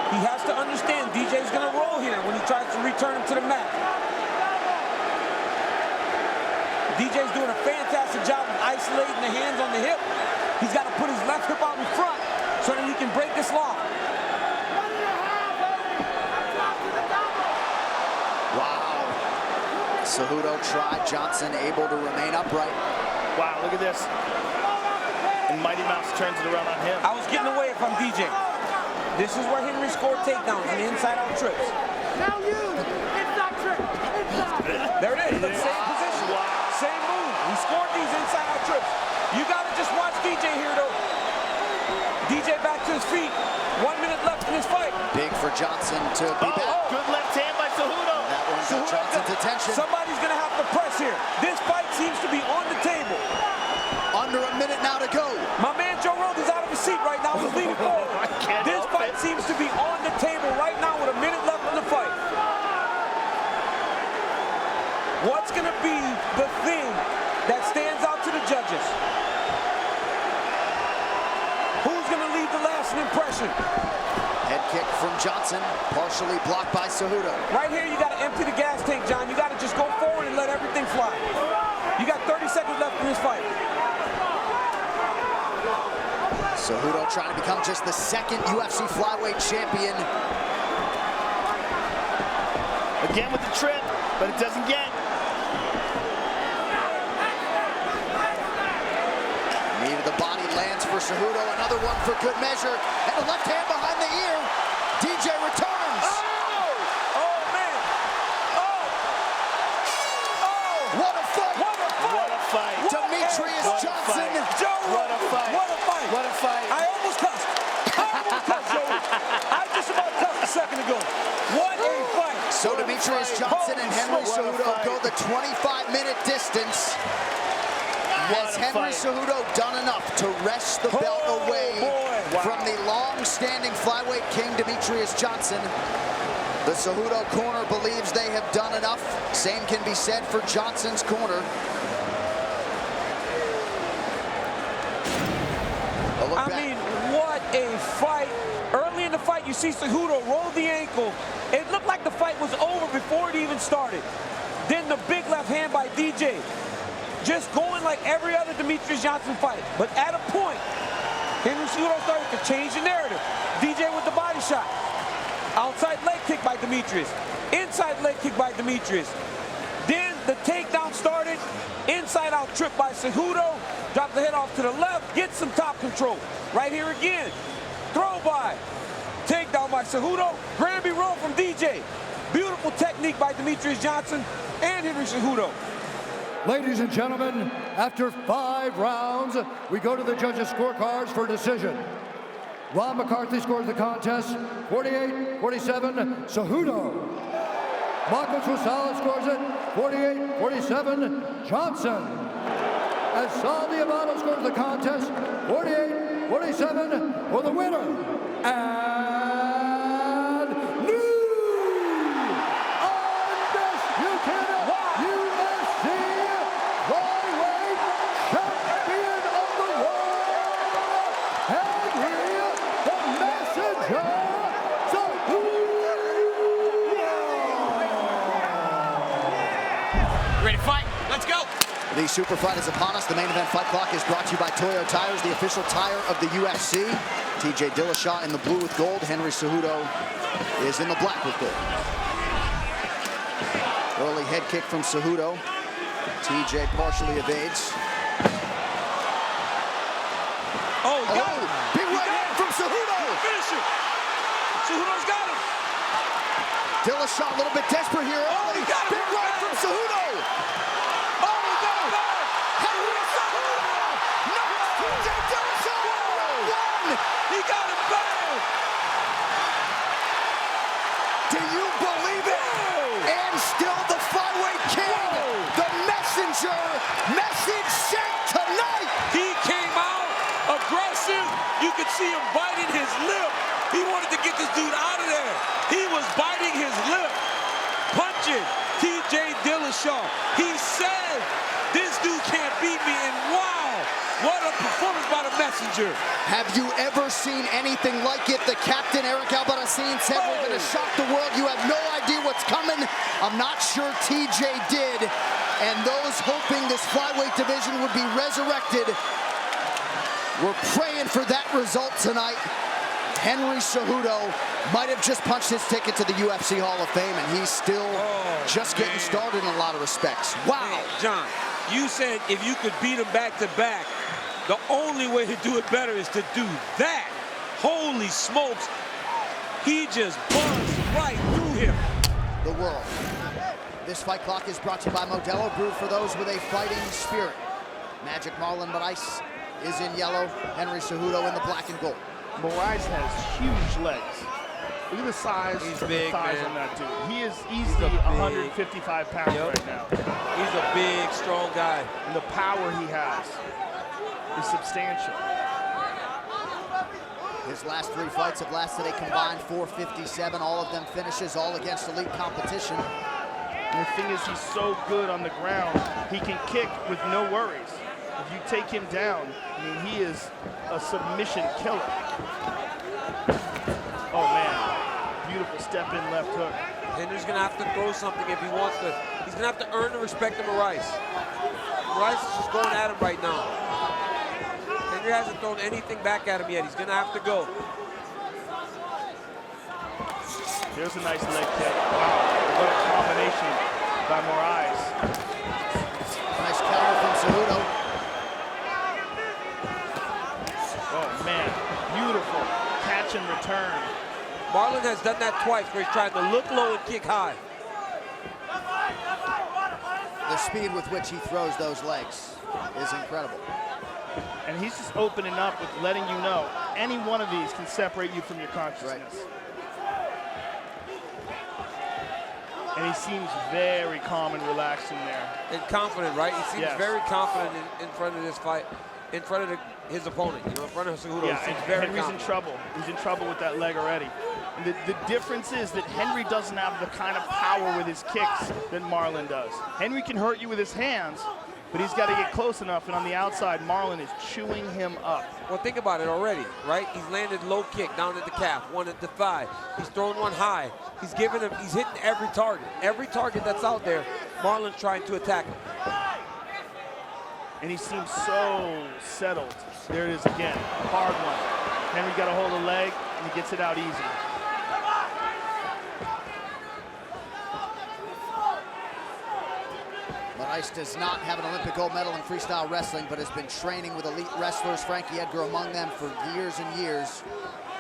He has to understand DJ's going to roll here when he tries to return him to the mat. DJ's doing a fantastic job of isolating the hands on the hip. He's got to put his left hip out in front so that he can break this lock. Wow. Cejudo tried. Johnson able to remain upright. Wow, look at this. And Mighty Mouse turns it around on him. I was getting away from DJ. This is where Henry scored takedowns and inside-out trips. Now you! Inside trick! Inside! There it is. Same position. Same move. He scored these inside-out trips. You got to just watch DJ here, though. DJ back to his feet. 1 minute left in this fight. Big for Johnson to be back. Good left hand by Cejudo. That one got Johnson's attention. Somebody's going to have to press here. This fight seems to be on the table. Under a minute now to go. My man Joe Rogan is out of his seat right now. He's leaning forward. This fight seems to be on the table right now with a minute left in the fight. What's going to be the thing that stands out to the judges? Who's going to leave the lasting impression? Head kick from Johnson, partially blocked by Cejudo. Right here, you got to empty the gas tank, John. You got to just go forward and let everything fly. You got 30 seconds left in this fight. Cejudo trying to become just the second UFC flyweight champion. Again with the trip, but it doesn't get. Knee to the body lands for Cejudo. Another one for good measure. And a left hand behind the ear. DJ returns. Oh, man. What a fight. What a fight. What a fight. Demetrius Johnson. Joe What a fight. What a fight. What a fight. I almost cussed. Joe. I just about cussed a second ago. What a fight. So Demetrius Johnson and Henry Cejudo go the 25-minute distance. Has Henry Cejudo done enough to wrest the belt away from the long-standing flyweight king Demetrius Johnson? The Cejudo corner believes they have done enough. Same can be said for Johnson's corner. I mean, what a fight. Early in the fight, you see Cejudo roll the ankle. It looked like the fight was over before it even started. Then the big left hand by DJ. Just going like every other Demetrius Johnson fight. But at a point, Henry Cejudo started to change the narrative. DJ with the body shot. Outside leg kick by Demetrius. Inside leg kick by Demetrius. Then the takedown started. Inside out trip by Cejudo. Drop the head off to the left. Get some top control. Right here again. Throw by. Takedown by Cejudo. Granby roll from DJ. Beautiful technique by Demetrius Johnson and Henry Cejudo. Ladies and gentlemen, after 5 rounds, we go to the judges' scorecards for decision. Ron McCarthy scores the contest, 48-47, Cejudo. Marcos Rosales scores it, 48-47, Johnson. As Sal Diablo scores the contest, 48-47 for the winner. And new undisputed UFC flyweight champion of the world, Henry the Messenger Cejudo. Ready to fight? Let's go. The super fight is upon us. The main event fight clock is brought to you by Toyo Tires, the official tire of the UFC. TJ Dillashaw in the blue with gold. Henry Cejudo is in the black with gold. Early head kick from Cejudo. TJ partially evades. Oh, he got him. Big right hand from Cejudo. Finish him. Cejudo's got him. Dillashaw a little bit desperate here. Oh, he got him. Big right from Cejudo. Oh, he got him. Henry Cejudo knocks TJ Dillashaw one. He got him bad. Do you believe it? T.J. Dillashaw. He said, this dude can't beat me, and wow, what a performance by the messenger. Have you ever seen anything like it? The captain, Eric Albarracin, said we're going to shock the world. You have no idea what's coming. I'm not sure TJ did. And those hoping this flyweight division would be resurrected, we're praying for that result tonight. Henry Cejudo might have just punched his ticket to the UFC Hall of Fame, and he's still just getting started in a lot of respects. Wow. Hey, John, you said if you could beat him back-to-back, the only way to do it better is to do that. Holy smokes. He just buzzed right through him. The world. This fight clock is brought to you by Modelo, brewed for those with a fighting spirit. Magic Marlon Moraes is in yellow, Henry Cejudo in the black and gold. Moraes has huge legs. Look at the size of the thighs on that dude. He is easily 155 pounds right now. He's a big, strong guy. And the power he has is substantial. His last 3 fights have lasted a combined 457, all of them finishes, all against elite competition. And the thing is, he's so good on the ground, he can kick with no worries. If you take him down, I mean, he is a submission killer. Oh man, beautiful step in left hook. Henry's gonna have to throw something if he wants to. He's gonna have to earn the respect of Moraes. Moraes is just going at him right now. Henry hasn't thrown anything back at him yet. He's gonna have to go. There's a nice leg kick. Wow, what a combination by Moraes. Nice counter from Cejudo. Oh man, beautiful catch and return. Marlon has done that twice where he's tried to look low and kick high. The speed with which he throws those legs is incredible. And he's just opening up with letting you know any one of these can separate you from your consciousness. Right. And he seems very calm and relaxed in there. And confident, right? He seems very confident in front of this fight, in front of his opponent, you know, in front of Cejudo. Yeah, he seems very Henry's confident. in trouble. He's in trouble with that leg already. And the difference is that Henry doesn't have the kind of power with his kicks that Marlon does. Henry can hurt you with his hands, but he's got to get close enough, and on the outside, Marlon is chewing him up. Well, think about it already, right? He's landed low kick down at the calf, one at the thigh. He's thrown one high. He's giving him, he's hitting every target. Every target that's out there, Marlon's trying to attack him. And he seems so settled. There it is again, hard one. Henry got a hold of the leg, and he gets it out easy. Moraes does not have an Olympic gold medal in freestyle wrestling, but has been training with elite wrestlers, Frankie Edgar among them, for years and years.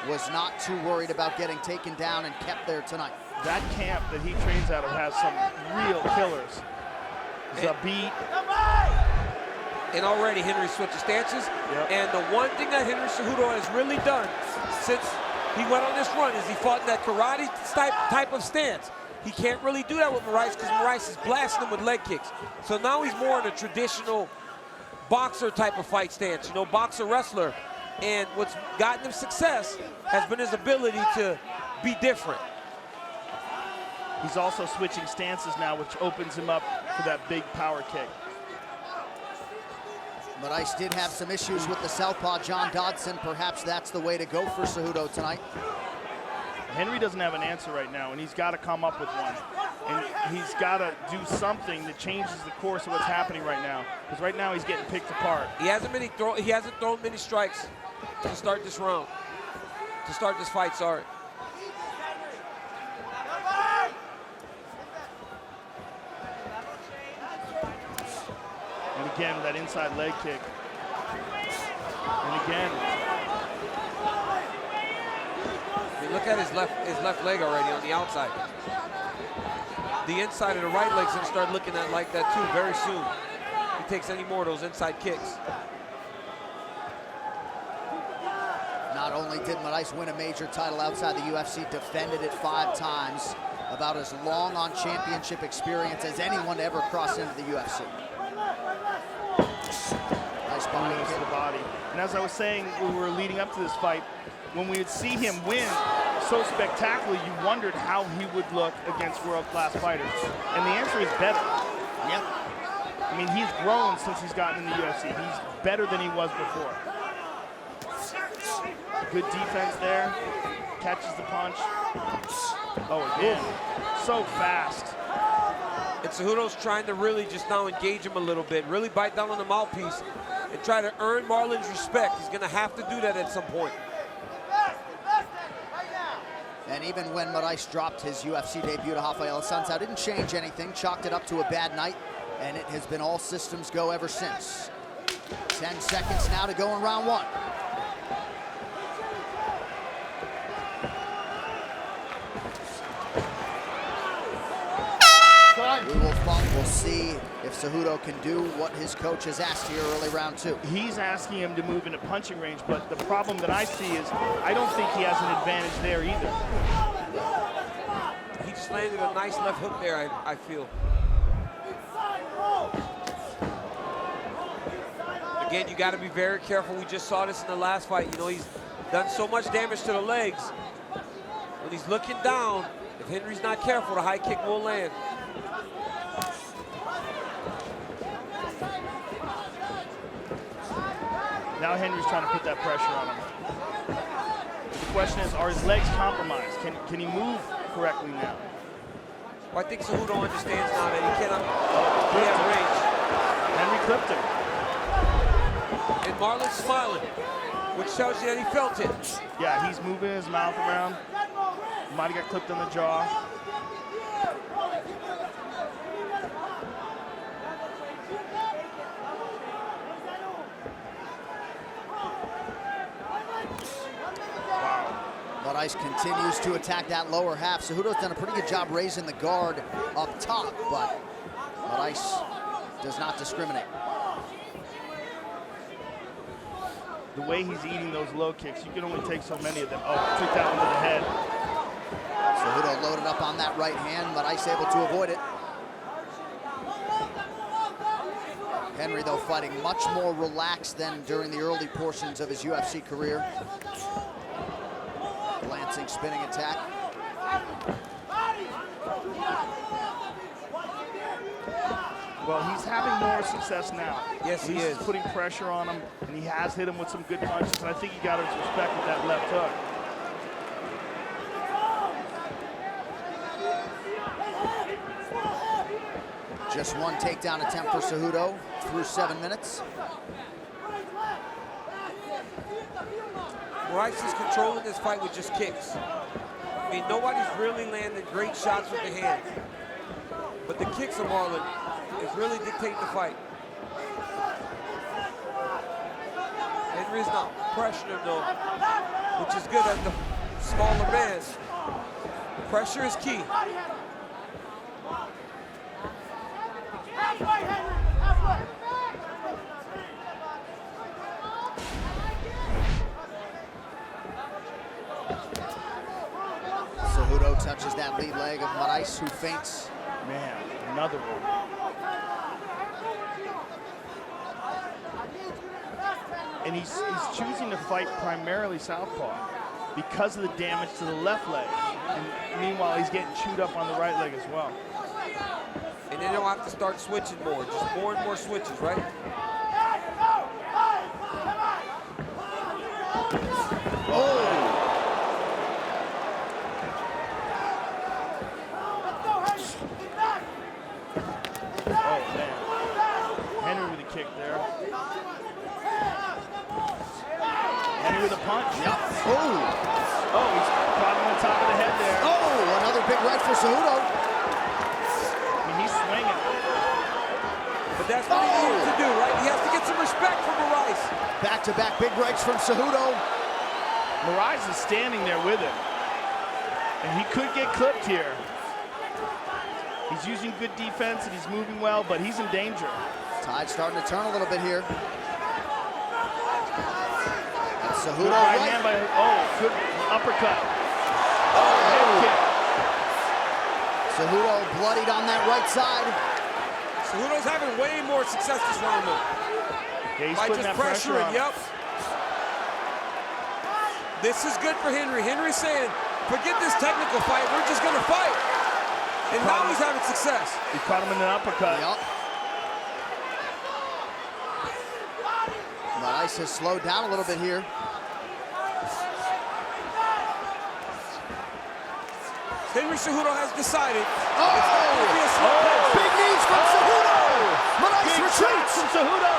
Was not too worried about getting taken down and kept there tonight. That camp that he trains out of has some real killers. Zabit. And already Henry switches stances. Yep. And the one thing that Henry Cejudo has really done since he went on this run is he fought that karate type of stance. He can't really do that with Moraes because Moraes is blasting him with leg kicks. So now he's more in a traditional boxer type of fight stance, you know, boxer wrestler. And what's gotten him success has been his ability to be different. He's also switching stances now, which opens him up for that big power kick. Moraes did have some issues with the southpaw, John Dodson. Perhaps that's the way to go for Cejudo tonight. Henry doesn't have an answer right now, and he's got to come up with one. And he's got to do something that changes the course of what's happening right now. Because right now he's getting picked apart. He hasn't thrown many strikes to start this round, to start this fight, sorry. And again, with that inside leg kick. And again. Look at his left leg already on the outside. The inside of the right leg's gonna start looking at like that too very soon. If he takes any more of those inside kicks. Not only did Moraes win a major title outside the UFC, defended it 5 times, about as long on championship experience as anyone to ever cross into the UFC. Nice body kick. The body. And as I was saying, we were leading up to this fight, when we would see him win so spectacular, you wondered how he would look against world-class fighters. And the answer is better. Yep. I mean, he's grown since he's gotten in the UFC. He's better than he was before. Good defense there. Catches the punch. Oh, again. So fast. And Cejudo's trying to really just now engage him a little bit, really bite down on the mouthpiece and try to earn Marlon's respect. He's going to have to do that at some point. And even when Moraes dropped his UFC debut to Rafael Santos, didn't change anything, chalked it up to a bad night, and it has been all systems go ever since. 10 seconds now to go in round one. We'll see if Cejudo can do what his coach has asked here early round two. He's asking him to move into punching range, but the problem that I see is I don't think he has an advantage there either. He just landed a nice left hook there, I feel. Again, you got to be very careful. We just saw this in the last fight. You know, he's done so much damage to the legs. When he's looking down, if Henry's not careful, the high kick will land. Now Henry's trying to put that pressure on him. The question is, are his legs compromised? Can he move correctly now? Well, I think Cejudo understands now that he cannot have range. Henry clipped him. And Marlon's smiling, which tells you that he felt it. Yeah, he's moving his mouth around. Might have got clipped on the jaw. Moraes continues to attack that lower half. Cejudo's done a pretty good job raising the guard up top, but Moraes does not discriminate. The way he's eating those low kicks, you can only take so many of them. Oh, took that one to the head. Cejudo loaded up on that right hand, Moraes able to avoid it. Henry, though, fighting much more relaxed than during the early portions of his UFC career. Glancing, spinning attack. Well, he's having more success now. Yes, he is. He's putting pressure on him, and he has hit him with some good punches, and I think he got his respect with that left hook. Just one takedown attempt for Cejudo through 7 minutes. Moraes is controlling this fight with just kicks. I mean, nobody's really landing great shots with the hand. But the kicks of Marlon is really dictating the fight. Henry's not pressuring him though, which is good at the smaller man. Pressure is key. Cejudo touches that lead leg of Moraes, who feints. Man, another one. And he's choosing to fight primarily southpaw because of the damage to the left leg. And meanwhile, he's getting chewed up on the right leg as well. And then they'll have to start switching more, just more and more switches, right? Oh! Kick there. Henry with a punch. Yep. Oh! Oh, he's caught him on the top of the head there. Oh, another big right for Cejudo. I mean, he's swinging. But that's what he needs to do, right? He has to get some respect from Moraes. Back-to-back big rights from Cejudo. Moraes is standing there with him. And he could get clipped here. He's using good defense and he's moving well, but he's in danger. Tide starting to turn a little bit here. And Cejudo right hand by, good uppercut. Head kick. Cejudo bloodied on that right side. Cejudo's having way more success this round though. Yeah, he's by putting just that pressure on. Yep. This is good for Henry. Henry's saying, forget this technical fight. We're just gonna fight. And now he's having success. He caught him in an uppercut. Yep. Moraes has slowed down a little bit here. Henry Cejudo has decided Oh! it's not going to be a slow pace. Big knees from Cejudo! Moraes Big shots retreats! from Cejudo.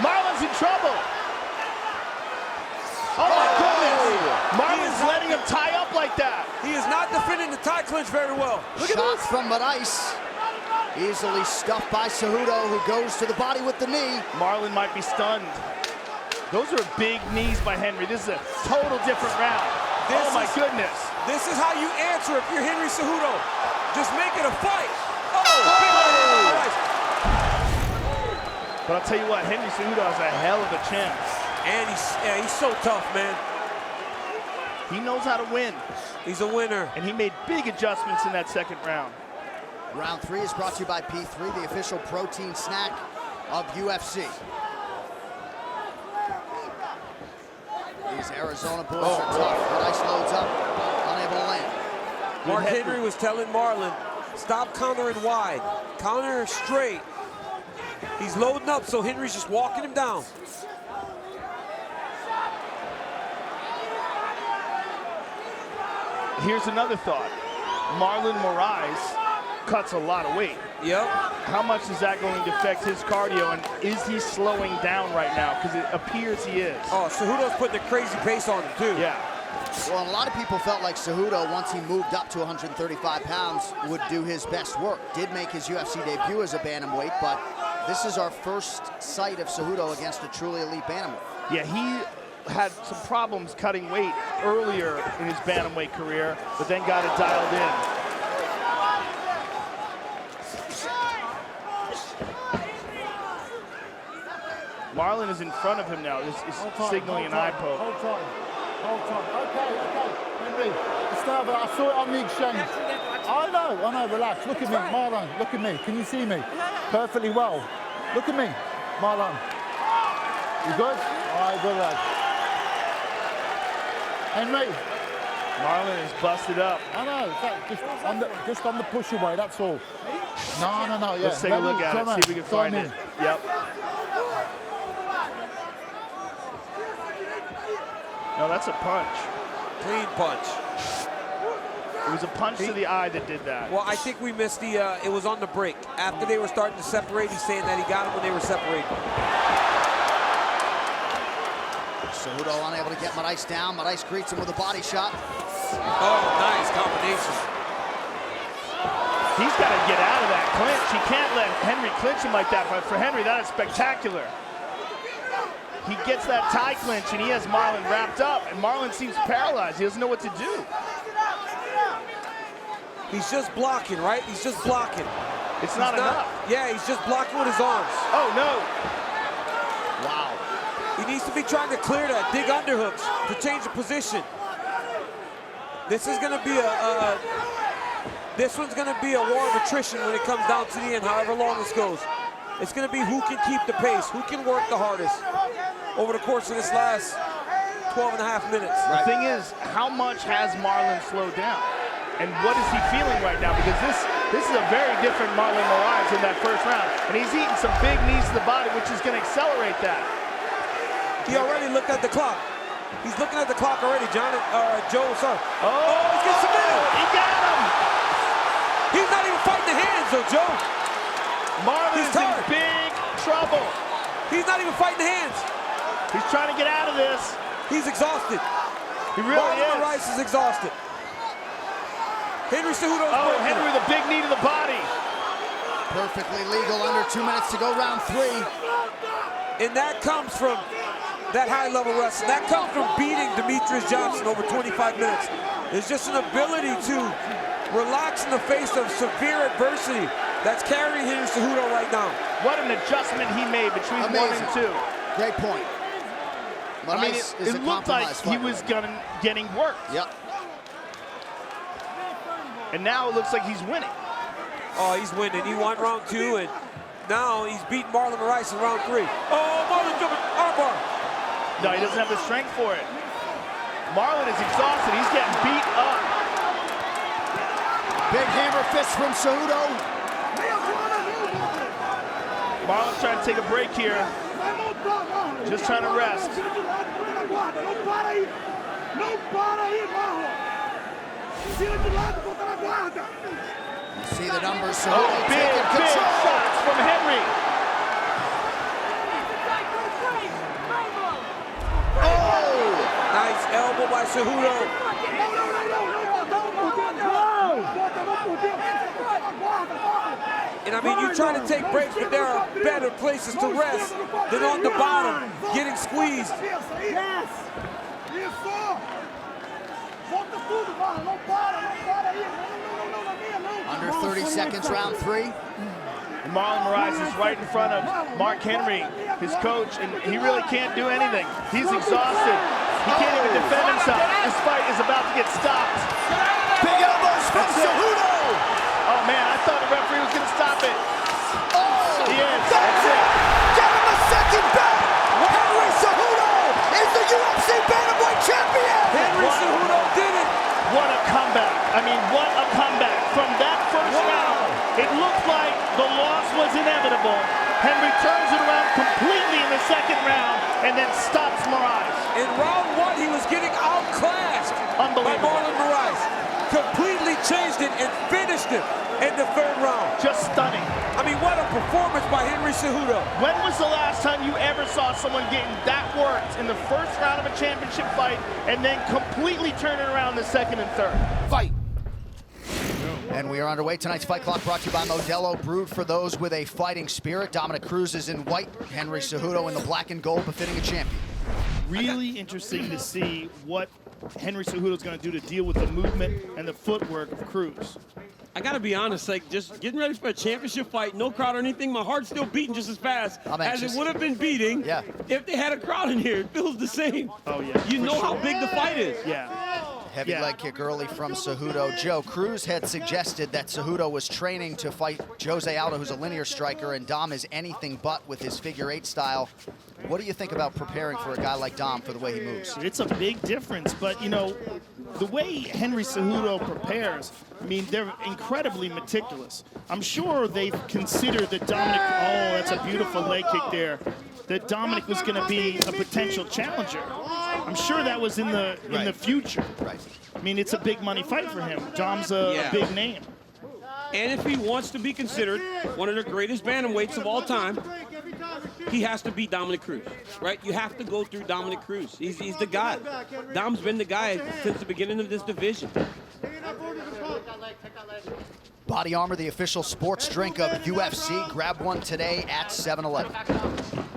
Marlon's in trouble. Oh my goodness! Marlon's letting him tie up like that. He is not defending the tie clinch very well. Look at Shot this. from Moraes. Easily stuffed by Cejudo, who goes to the body with the knee. Marlon might be stunned. Those are big knees by Henry. This is a total different round. Oh my goodness. This is how you answer if you're Henry Cejudo. Just make it a fight. Oh, big right hand by Moraes. But I'll tell you what, Henry Cejudo has a hell of a chance. And he's so tough, man. He knows how to win. He's a winner. And he made big adjustments in that second round. Round 3 is brought to you by P3, the official protein snack of UFC. These Arizona boys are tough. Moraes loads up, unable to land. Mark Henry was telling Marlon, stop countering wide, counter straight. He's loading up, so Henry's just walking him down. Here's another thought. Marlon Moraes cuts a lot of weight. Yep. How much is that going to affect his cardio, and is he slowing down right now? Because it appears he is. Oh, Cejudo's putting a crazy pace on him, too. Yeah. Well, and a lot of people felt like Cejudo, once he moved up to 135 pounds, would do his best work. Did make his UFC debut as a bantamweight, but this is our first sight of Cejudo against a truly elite bantamweight. Yeah, he had some problems cutting weight earlier in his bantamweight career, but then got it dialed in. Marlon is in front of him now. This is signaling an eye poke. Hold time. Okay. Henry, I saw it on the exchange. I know, relax. Look at me, Marlon, look at me. Can you see me? Perfectly well. Look at me, Marlon. You good? All right, good lad. Henry. Marlon is busted up. I know, just on the push away, that's all. No, yeah. Let's take a look at it, see if we can find it. Yep. No, that's a punch. Clean punch. It was a punch to the eye that did that. Well, I think we missed the, it was on the break. After they were starting to separate, he's saying that he got him when they were separating. Cejudo unable to get Moraes down. Moraes greets him with a body shot. Oh, nice combination. He's got to get out of that clinch. He can't let Henry clinch him like that, but for Henry, that is spectacular. He gets that tie clinch and he has Marlon wrapped up, and Marlon seems paralyzed. He doesn't know what to do. He's just blocking, right? He's just blocking. It's not enough. Yeah, he's just blocking with his arms. Oh, no. Wow. He needs to be trying to clear that, dig underhooks to change the position. This is gonna be this one's gonna be a war of attrition when it comes down to the end, however long this goes. It's gonna be who can keep the pace, who can work the hardest over the course of this last 12 and a half minutes. The thing is, how much has Marlon slowed down? And what is he feeling right now? Because this is a very different Marlon Moraes in that first round. And he's eating some big knees to the body, which is gonna accelerate that. He already looked at the clock. He's looking at the clock already, Joe, sorry. Oh, he's getting submitted. He got him. He's not even fighting the hands, though, Joe. Marlon's in big trouble. He's not even fighting the hands. He's trying to get out of this. He's exhausted. He really Marlon is. Moraes is exhausted. Henry Cejudo. Oh, Henry with a big knee to the body. Perfectly legal, under 2 minutes to go, round 3. And that comes from that high-level wrestling. That comes from beating Demetrius Johnson over 25 minutes. It's just an ability to relax in the face of severe adversity that's carrying Henry Cejudo right now. What an adjustment he made between 1 and 2. Great point. Moraes it looked like he was getting worked. Yep. And now it looks like he's winning. Oh, he's winning. He won round 2, and now he's beating Marlon Moraes in round 3. Oh, Marlon jumping armbar. No, he doesn't have the strength for it. Marlon is exhausted. He's getting beat up. Big hammer fist from Cejudo. Marlon trying to take a break here. Just trying to rest. You see the numbers. Oh, big shots from Henry. Oh! Nice elbow by Cejudo. And I mean, you try to take breaks, but there are better places to rest than on the bottom, getting squeezed. Yes! Under 30 seconds, round 3. And Marlon Moraes is right in front of Mark Henry, his coach, and he really can't do anything. He's exhausted. He can't even defend himself. This fight is about to get stopped. Big elbows from Cejudo. Oh man, I thought the referee was going to stop it. Oh! He is. That's it. Get him a second belt. Henry Cejudo is the UFC Bantamweight champion. Henry Cejudo did it. What a comeback. I mean, what a comeback. From that first round, it looked like the loss was inevitable. Henry turns it around completely in the second round and then stops Moraes. In round 1, he was getting outclassed by Unbelievable. Marlon Moraes. Completely changed it and finished it in the 3rd round. Just stunning. I mean, what a performance by Henry Cejudo. When was the last time you ever saw someone getting that worked in the first round of a championship fight and then completely turn it around in the 2nd and 3rd? Fight. And we are underway. Tonight's Fight Clock brought to you by Modelo, brewed for those with a fighting spirit. Dominic Cruz is in white, Henry Cejudo in the black and gold, befitting a champion. Really interesting to see what Henry Cejudo is going to do to deal with the movement and the footwork of Cruz. I gotta be honest, like just getting ready for a championship fight, no crowd or anything, my heart's still beating just as fast as it would have been beating if they had a crowd in here. It feels the same. Oh yeah. You know how big the fight is. Yeah. Heavy leg kick early from Cejudo. Joe, Cruz had suggested that Cejudo was training to fight Jose Aldo, who's a linear striker, and Dom is anything but with his figure 8 style. What do you think about preparing for a guy like Dom for the way he moves? It's a big difference, but you know, the way Henry Cejudo prepares, I mean, they're incredibly meticulous. I'm sure they've considered that Dominic, oh, that's a beautiful leg kick there, that Dominic was going to be a potential challenger. I'm sure that was in the future. Right. I mean, it's a big money fight for him. Dom's a big name. And if he wants to be considered one of the greatest bantamweights of all time, he has to beat Dominic Cruz, right? You have to go through Dominic Cruz. He's the guy. Dom's been the guy since the beginning of this division. Body Armor, the official sports drink of UFC. Grab one today at 7-Eleven.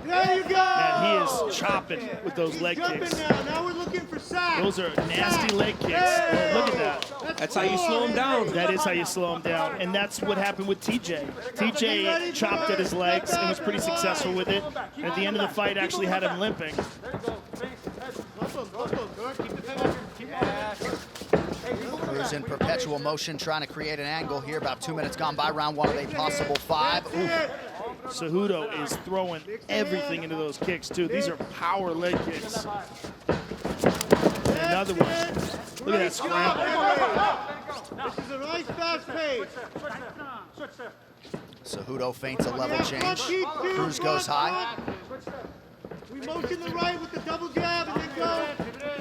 There you go! Man, he is chopping with those leg kicks. Now we're looking for sacks. Those are nasty leg kicks. Oh, look at that. That's how you slow him down. That is how you slow him down, and that's what happened with TJ. TJ chopped at his legs and was pretty successful with it. And at the end of the fight, actually had him limping. Cruz in perpetual motion, trying to create an angle here. About 2 minutes gone by, round 1 of a possible 5. Ooh. Cejudo is throwing everything into those kicks, too. These are power leg kicks. Another one. Look at that scramble. This is a nice fast pace. Cejudo feints a level change. Cruz goes high. We motion the right with the double jab and then go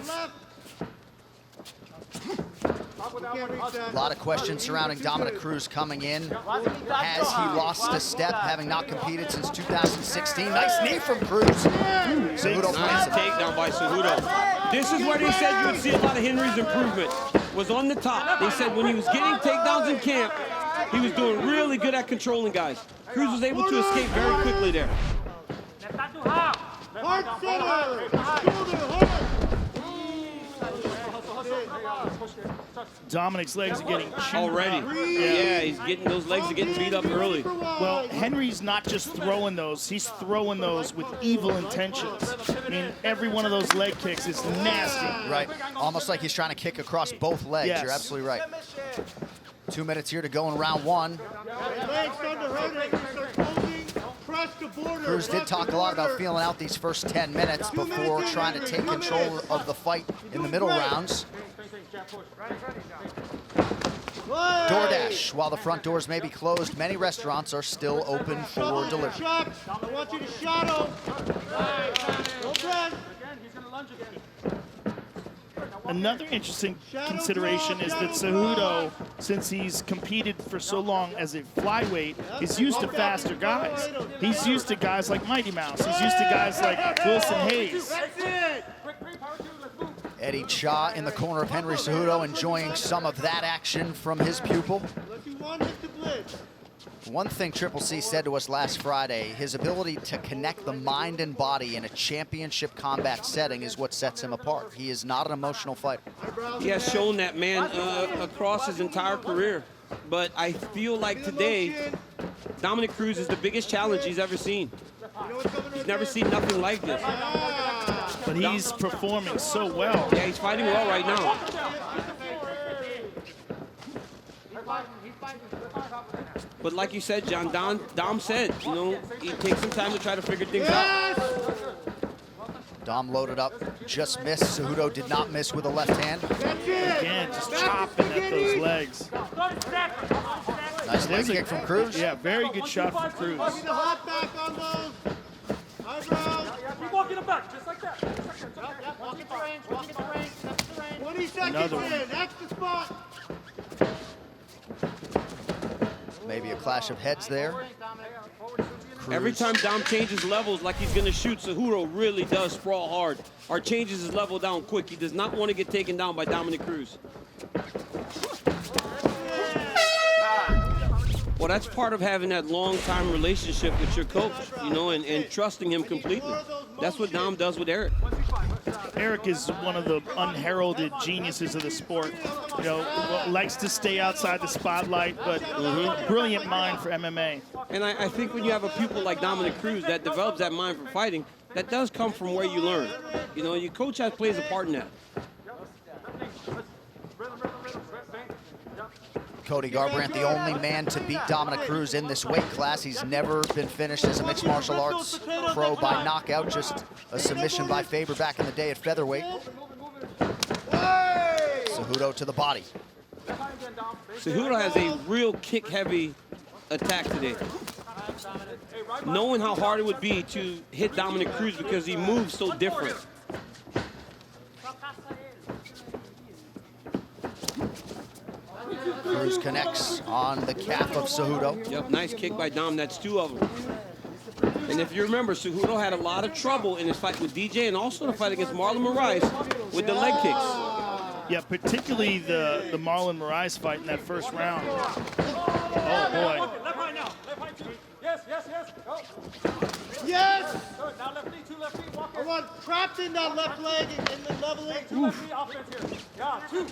left. A lot of questions surrounding Dominic Cruz coming in. Has he lost a step, having not competed since 2016? Nice knee from Cruz. Cejudo Nice plays it. takedown by Cejudo. This is where they said you would see a lot of Henry's improvement. Was on the top. They said when he was getting takedowns in camp, he was doing really good at controlling guys. Cruz was able to escape very quickly there. Hard center. Shoulder, hard. Dominic's legs are getting chewed Already. up. Yeah, he's getting those legs are getting beat up early. Well, Henry's not just throwing those, he's throwing those with evil intentions. I mean, every one of those leg kicks is nasty. Right, almost like he's trying to kick across both legs. Yes. You're absolutely right. 2 minutes here to go in round 1. Legs start to hurt as you start closing. Press Cruz did talk a lot about feeling out these first 10 minutes before trying to take control of the fight in the middle rounds. DoorDash, while the front doors may be closed, many restaurants are still open for delivery. I want you to shadow. Another interesting consideration is that Cejudo, since he's competed for so long as a flyweight, is used to faster guys. He's used to guys like Mighty Mouse. He's used to guys like Wilson Hayes. Eddie Cha in the corner of Henry Cejudo, enjoying some of that action from his pupil. One thing Triple C said to us last Friday, his ability to connect the mind and body in a championship combat setting is what sets him apart. He is not an emotional fighter. He has shown that, man, across his entire career. But I feel like today, Dominic Cruz is the biggest challenge he's ever seen. He's never seen nothing like this. But he's performing so well. Yeah, he's fighting well right now. But like you said, John, Dom said, you know, he takes some time to try to figure things out. Dom loaded up, just missed. Cejudo did not miss with a left hand. Again, just chopping at those legs. Nice leg kick from Cruz. Yeah, very good shot from Cruz. Keep walking it back, just like that. Walk into range, walk into range. That's the range. 20 seconds in, that's the spot. Maybe a clash of heads there. Cruz. Every time Dom changes levels like he's going to shoot, Cejudo really does sprawl hard or changes his level down quick. He does not want to get taken down by Dominic Cruz. Well, that's part of having that long-time relationship with your coach, you know, and trusting him completely. That's what Dom does with Eric. Eric is one of the unheralded geniuses of the sport. You know, likes to stay outside the spotlight, but brilliant mind for MMA. And I think when you have a pupil like Dominic Cruz that develops that mind for fighting, that does come from where you learn. You know, your coach plays a part in that. Cody Garbrandt, the only man to beat Dominic Cruz in this weight class. He's never been finished as a mixed martial arts pro by knockout, just a submission by Faber back in the day at featherweight. Cejudo to the body. Cejudo has a real kick-heavy attack today. Knowing how hard it would be to hit Dominic Cruz because he moves so different. Cruz connects on the calf of Cejudo. Yep, nice kick by Dom. That's two of them. And if you remember, Cejudo had a lot of trouble in his fight with DJ and also the fight against Marlon Moraes with the leg kicks. Yeah, particularly the Marlon Moraes fight in that first round. Oh, boy. Left right now. Left right, two. Yes, yes, yes. Go. Yes! Good. Now left knee, two left feet. Walk in. I want trapped in that left leg and then leveling. Two left knee, offense here. Yeah, two.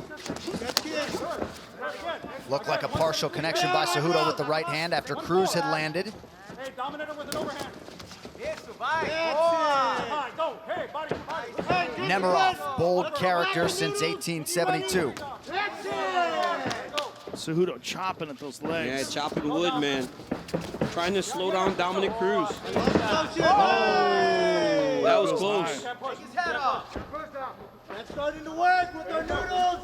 That's it. Looked like a partial connection by Cejudo with the right hand after Cruz had landed. Hey, dominate him with an overhand. Nemiroff, bold character since 1872. Cejudo chopping at those legs. Yeah, chopping wood, man. Trying to slow down Dominic Cruz. Oh, that was close. Take his head off. That's starting to work with our noodles.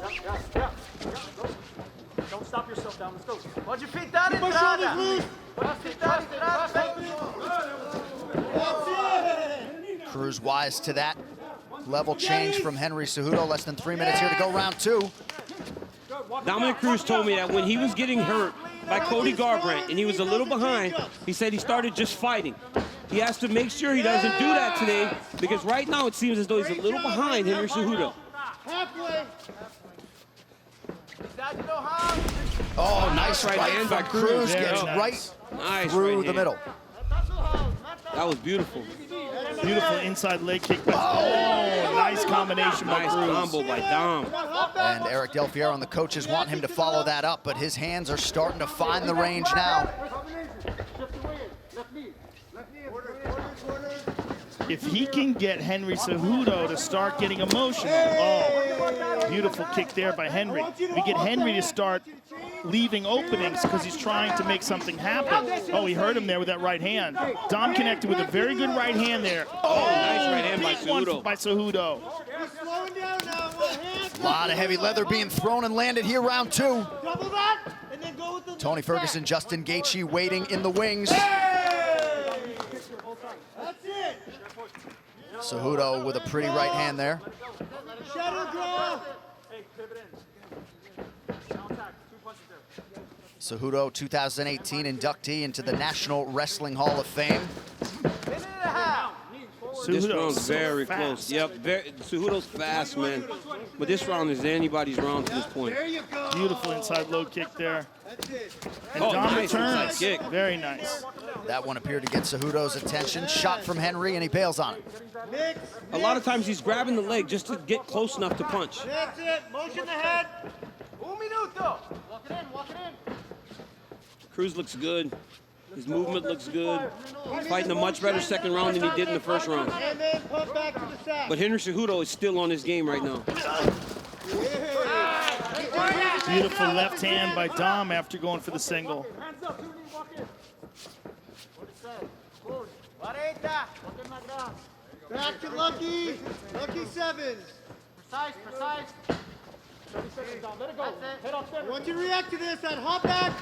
Don't stop yourself down. Let's go. Pode fitar entrada. Pode fitar entrada. Cruz wise to that. Level change from Henry Cejudo. Less than 3 minutes here to go round two. Dominic Cruz told me that when he was getting hurt by Cody Garbrandt and he was a little behind, he said he started just fighting. He has to make sure he doesn't do that today because right now it seems as though he's a little behind Henry Cejudo. Halfway. Oh, nice right hand by Cruz. Gets right through the middle. That was beautiful. Beautiful inside leg kick. Oh, nice combination by Cruz. Nice combo by Dom. And Eric Del Fierro and the coaches want him to follow that up, but his hands are starting to find the range now. If he can get Henry Cejudo to start getting emotional, oh, beautiful kick there by Henry. We get Henry to start leaving openings because he's trying to make something happen. Oh, he hurt him there with that right hand. Dom connected with a very good right hand there. Oh, nice right hand by Cejudo. By Cejudo. A lot of heavy leather being thrown and landed here, round 2. Double that, and then go with the Tony Ferguson, Justin Gaethje waiting in the wings. That's it. Cejudo with a pretty right hand there. Shadow draw. Cejudo, 2018 inductee into the National Wrestling Hall of Fame. This Cejudo's round's so very fast. close. Yep, Cejudo's fast, man. But this round is anybody's round to this point. There you go. Beautiful inside low kick there. That's it. And Oh, Dom nice returns. inside kick. Very nice. That one appeared to get Cejudo's attention. Shot from Henry, and he bails on it. Mix. A lot of times he's grabbing the leg just to get close enough to punch. That's it. Motion ahead. Un minuto. Walk it in. Walk it in. Cruz looks good. His movement looks good. He's fighting a much better second round than he did in the first round. And then pump back to the sack. But Henry Cejudo is still on his game right now. Beautiful left hand by Dom after going for the single. Back to Lucky. Lucky sevens. Precise. Let it go. I want you to react to this. That hop back.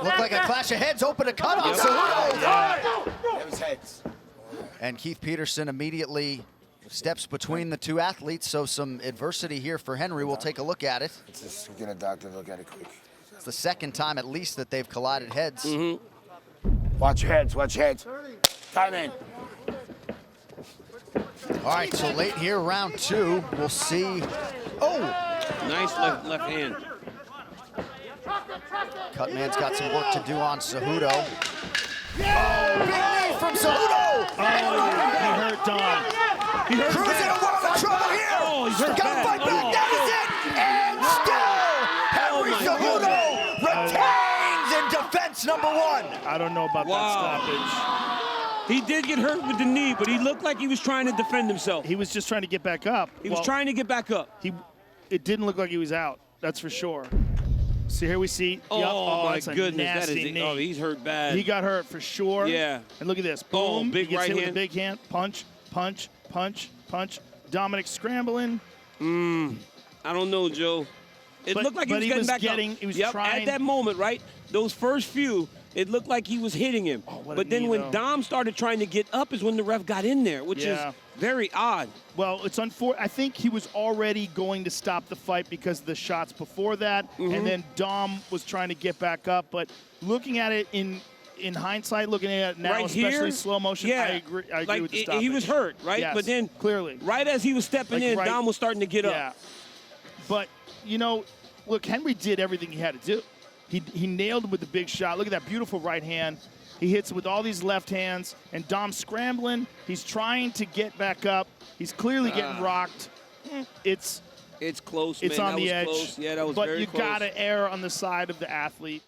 Looked like a clash of heads, open a cut off. Yep. Cejudo. That was heads. And Keith Peterson immediately steps between the two athletes, so some adversity here for Henry. We'll take a look at it. Let's just get a doctor to look at it quick. It's the second time at least that they've collided heads. Watch heads, watch heads. Time in. All right, so late here, round 2, we'll see. Oh, Nice left hand. Cutman's got some work to do on Cejudo. Oh, big knee from Cejudo. He hurt Dom. He hurt Cruz in a world of trouble here. Oh, he's hurt Gotta bad. fight back, Oh. that is it. And still, Henry my Cejudo retains in defense number 1. I don't know about Wow. that stoppage. He did get hurt with the knee, but he looked like he was trying to defend himself. He was just trying to get back up. He was trying to get back up. It didn't look like he was out. That's for sure. So here we see. Oh, yep, my that's a goodness, that nasty is knee. oh, he's hurt bad. He got hurt for sure. Yeah. And look at this. Oh, Boom. big he gets right hit with a hand. big hand. Punch, punch, punch, punch. Dominic scrambling. I don't know, Joe. It But- looked like he but was he getting was back getting- up. he was Yep, trying- at that moment, right? Those first few, it looked like he was hitting him. what a But then knee, when though. Dom started trying to get up is when the ref got in there, which Yeah. is very odd. Well, it's unfortunate. I think he was already going to stop the fight because of the shots before that, and then Dom was trying to get back up. But looking at it in hindsight, looking at it now, Right especially here, slow motion, yeah, I agree like with the he stoppage. was hurt, right? Yes, But then clearly, right as he was stepping Like in, right- Dom was starting to get yeah. up. But you know, look, Henry did everything he had to do. He nailed him with the big shot. Look at that beautiful right hand. He hits with all these left hands, and Dom's scrambling. He's trying to get back up. He's clearly getting rocked. It's It's close, it's man. on That the was edge. close. Yeah, that was but very you close. gotta err on the side of the athlete.